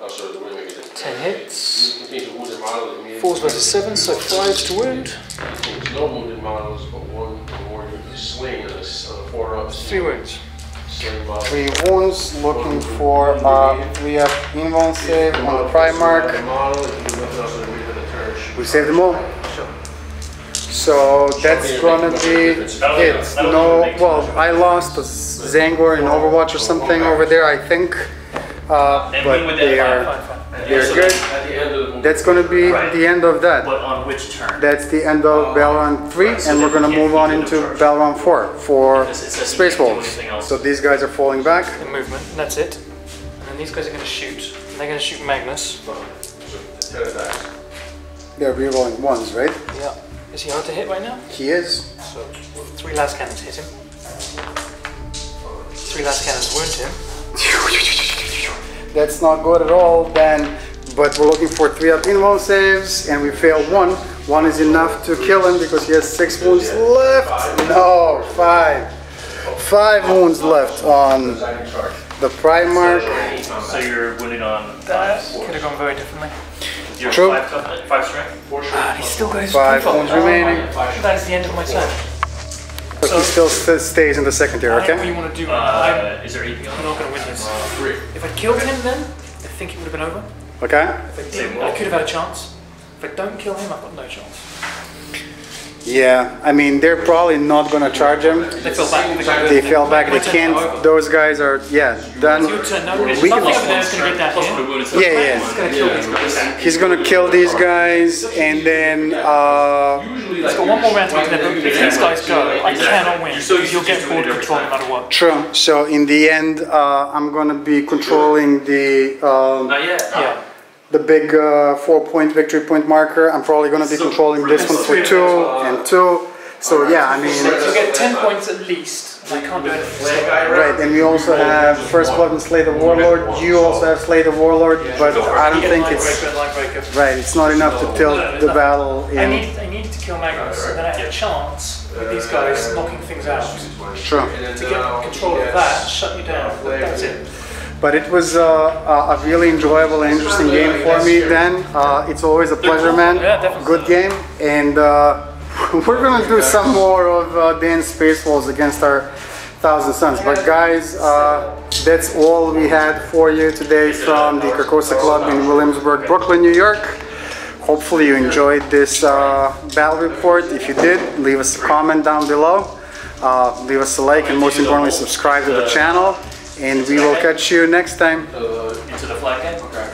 Oh, sorry, the wound make it 10 hits. Contains a wounded model that means 4s versus 7s, so 5s to wound. contains no wounded models, but 1 or more is slain on a 4-up. 3 wounds. Slain model. 3 wounds, looking for 3-up invuln save on the Primarch. We saved them all. So that's gonna be it. No, well, I lost a Zangor in Overwatch or something over there, I think. but they're good. At the end of the That's going to be the end of that. But on which turn? That's the end of Battle Round 3, and we're going to move on into Battle Round 4 for Space Wolves. So these guys are falling back. The movement, and that's it. And then these guys are going to shoot. And they're going to shoot Magnus. They're rerolling ones, right? Yeah. Is he hard to hit right now? He is. So 3 last cannons hit him. 3 last cannons wound him. That's not good at all then, but we're looking for 3 up invuln saves, and we failed 1. 1 is enough to kill him because he has 6 wounds left. No, 5. 5 wounds left on the Primarch. So you're wounded on That could have gone very differently. You're True. 5 strength? He's still got his 5 profile. wounds remaining. That is the end of my turn. But he still stays in the second tier, I don't know what okay? you want to do. Is there anything I'm else? not going to win this. If I killed him then, I think it would have been over. Okay? If I didn't, I could have had a chance. If I don't kill him, I've got no chance. Yeah, I mean, they're probably not gonna charge him. They fell back. They fell back, they can't. Those guys are, yeah, done. Your turn. No, We nothing can- over there is going to get that here. Yeah, He's going to kill these guys. He's gonna kill these guys, and then, He's got 1 more round to get to them. If these guys go, I cannot win. Because you'll get board control no matter what. true. So in the end, I'm gonna be controlling the, Not yet. Yeah. the big 4-point victory point marker. I'm probably gonna be controlling this one for 2 and 2. So yeah, I mean, You'll get 10 points at least. I can't do anything. right, and we also have First Blood and Slay the Warlord. You also have Slay the Warlord, but I don't think it's right. It's not enough to tilt the battle I in. needed to kill Magnus, and then I had a chance with these guys knocking things out. True. To get control of that, shut you down. That's it. But it was a really enjoyable and interesting game for me then. It's always a pleasure, man. Yeah, definitely. Good game. And we're going to do some more of Dan's Space Wolves against our Thousand Suns. But guys, that's all we had for you today from the Carcosa Club in Williamsburg, Brooklyn, New York. Hopefully you enjoyed this battle report. If you did, leave us a comment down below. Leave us a like, and most importantly, subscribe to the channel. And we will catch you next time. Into the flag game? Okay.